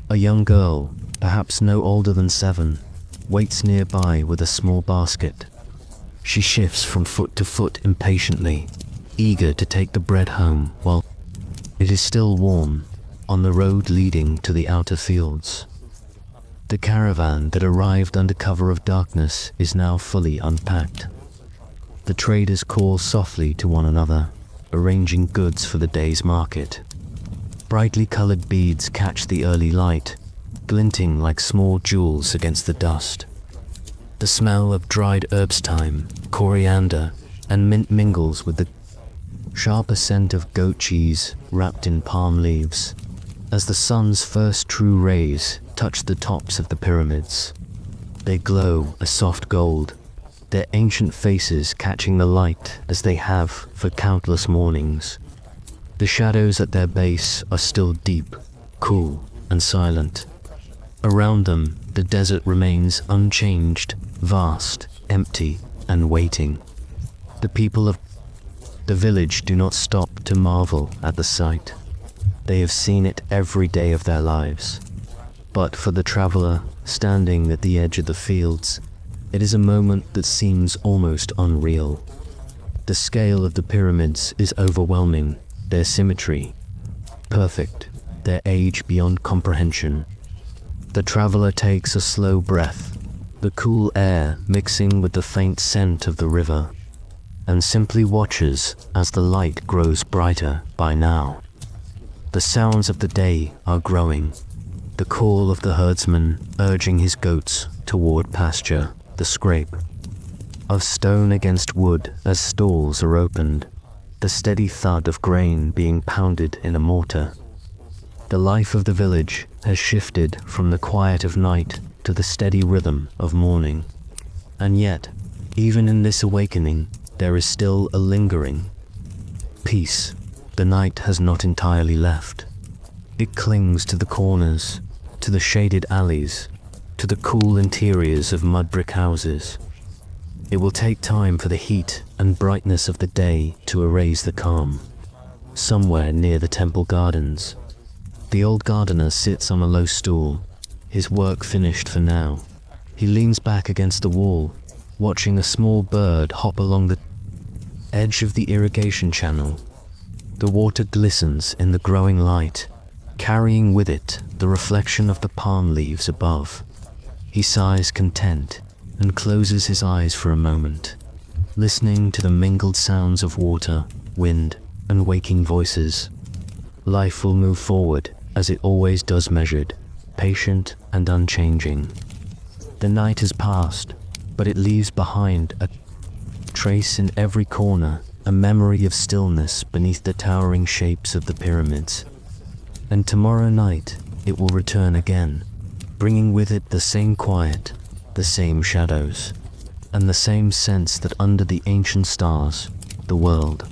A young girl, perhaps no older than 7, waits nearby with a small basket. She shifts from foot to foot impatiently, eager to take the bread home while it is still warm on the road leading to the outer fields. The caravan that arrived under cover of darkness is now fully unpacked. The traders call softly to one another, arranging goods for the day's market. Brightly colored beads catch the early light, glinting like small jewels against the dust. The smell of dried herbs, thyme, coriander, and mint mingles with the sharper scent of goat cheese wrapped in palm leaves. As the sun's first true rays touch the tops of the pyramids, they glow a soft gold, their ancient faces catching the light as they have for countless mornings. The shadows at their base are still deep, cool, and silent. Around them, The desert remains unchanged, vast, empty, and waiting. The people of the village do not stop to marvel at the sight. They have seen it every day of their lives. But for the traveler, standing at the edge of the fields, it is a moment that seems almost unreal. The scale of the pyramids is overwhelming, their symmetry perfect, their age beyond comprehension. The traveler takes a slow breath, the cool air mixing with the faint scent of the river, and simply watches as the light grows brighter. By now, the sounds of the day are growing. The call of the herdsman urging his goats toward pasture, the scrape of stone against wood as stalls are opened, the steady thud of grain being pounded in a mortar. The life of the village has shifted from the quiet of night to the steady rhythm of morning. And yet, even in this awakening, there is still a lingering peace. The night has not entirely left. It clings to the corners, to the shaded alleys, to the cool interiors of mud brick houses. It will take time for the heat and brightness of the day to erase the calm. Somewhere near the temple gardens, the old gardener sits on a low stool, his work finished for now. He leans back against the wall, watching a small bird hop along the edge of the irrigation channel. The water glistens in the growing light, carrying with it the reflection of the palm leaves above. He sighs content and closes his eyes for a moment, listening to the mingled sounds of water, wind, and waking voices. Life will move forward as it always does, measured, patient, and unchanging. The night has passed, but it leaves behind a trace in every corner, a memory of stillness beneath the towering shapes of the pyramids. And tomorrow night it will return again, bringing with it the same quiet, the same shadows, and the same sense that under the ancient stars, the world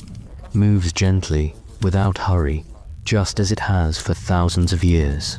moves gently, without hurry, just as it has for thousands of years.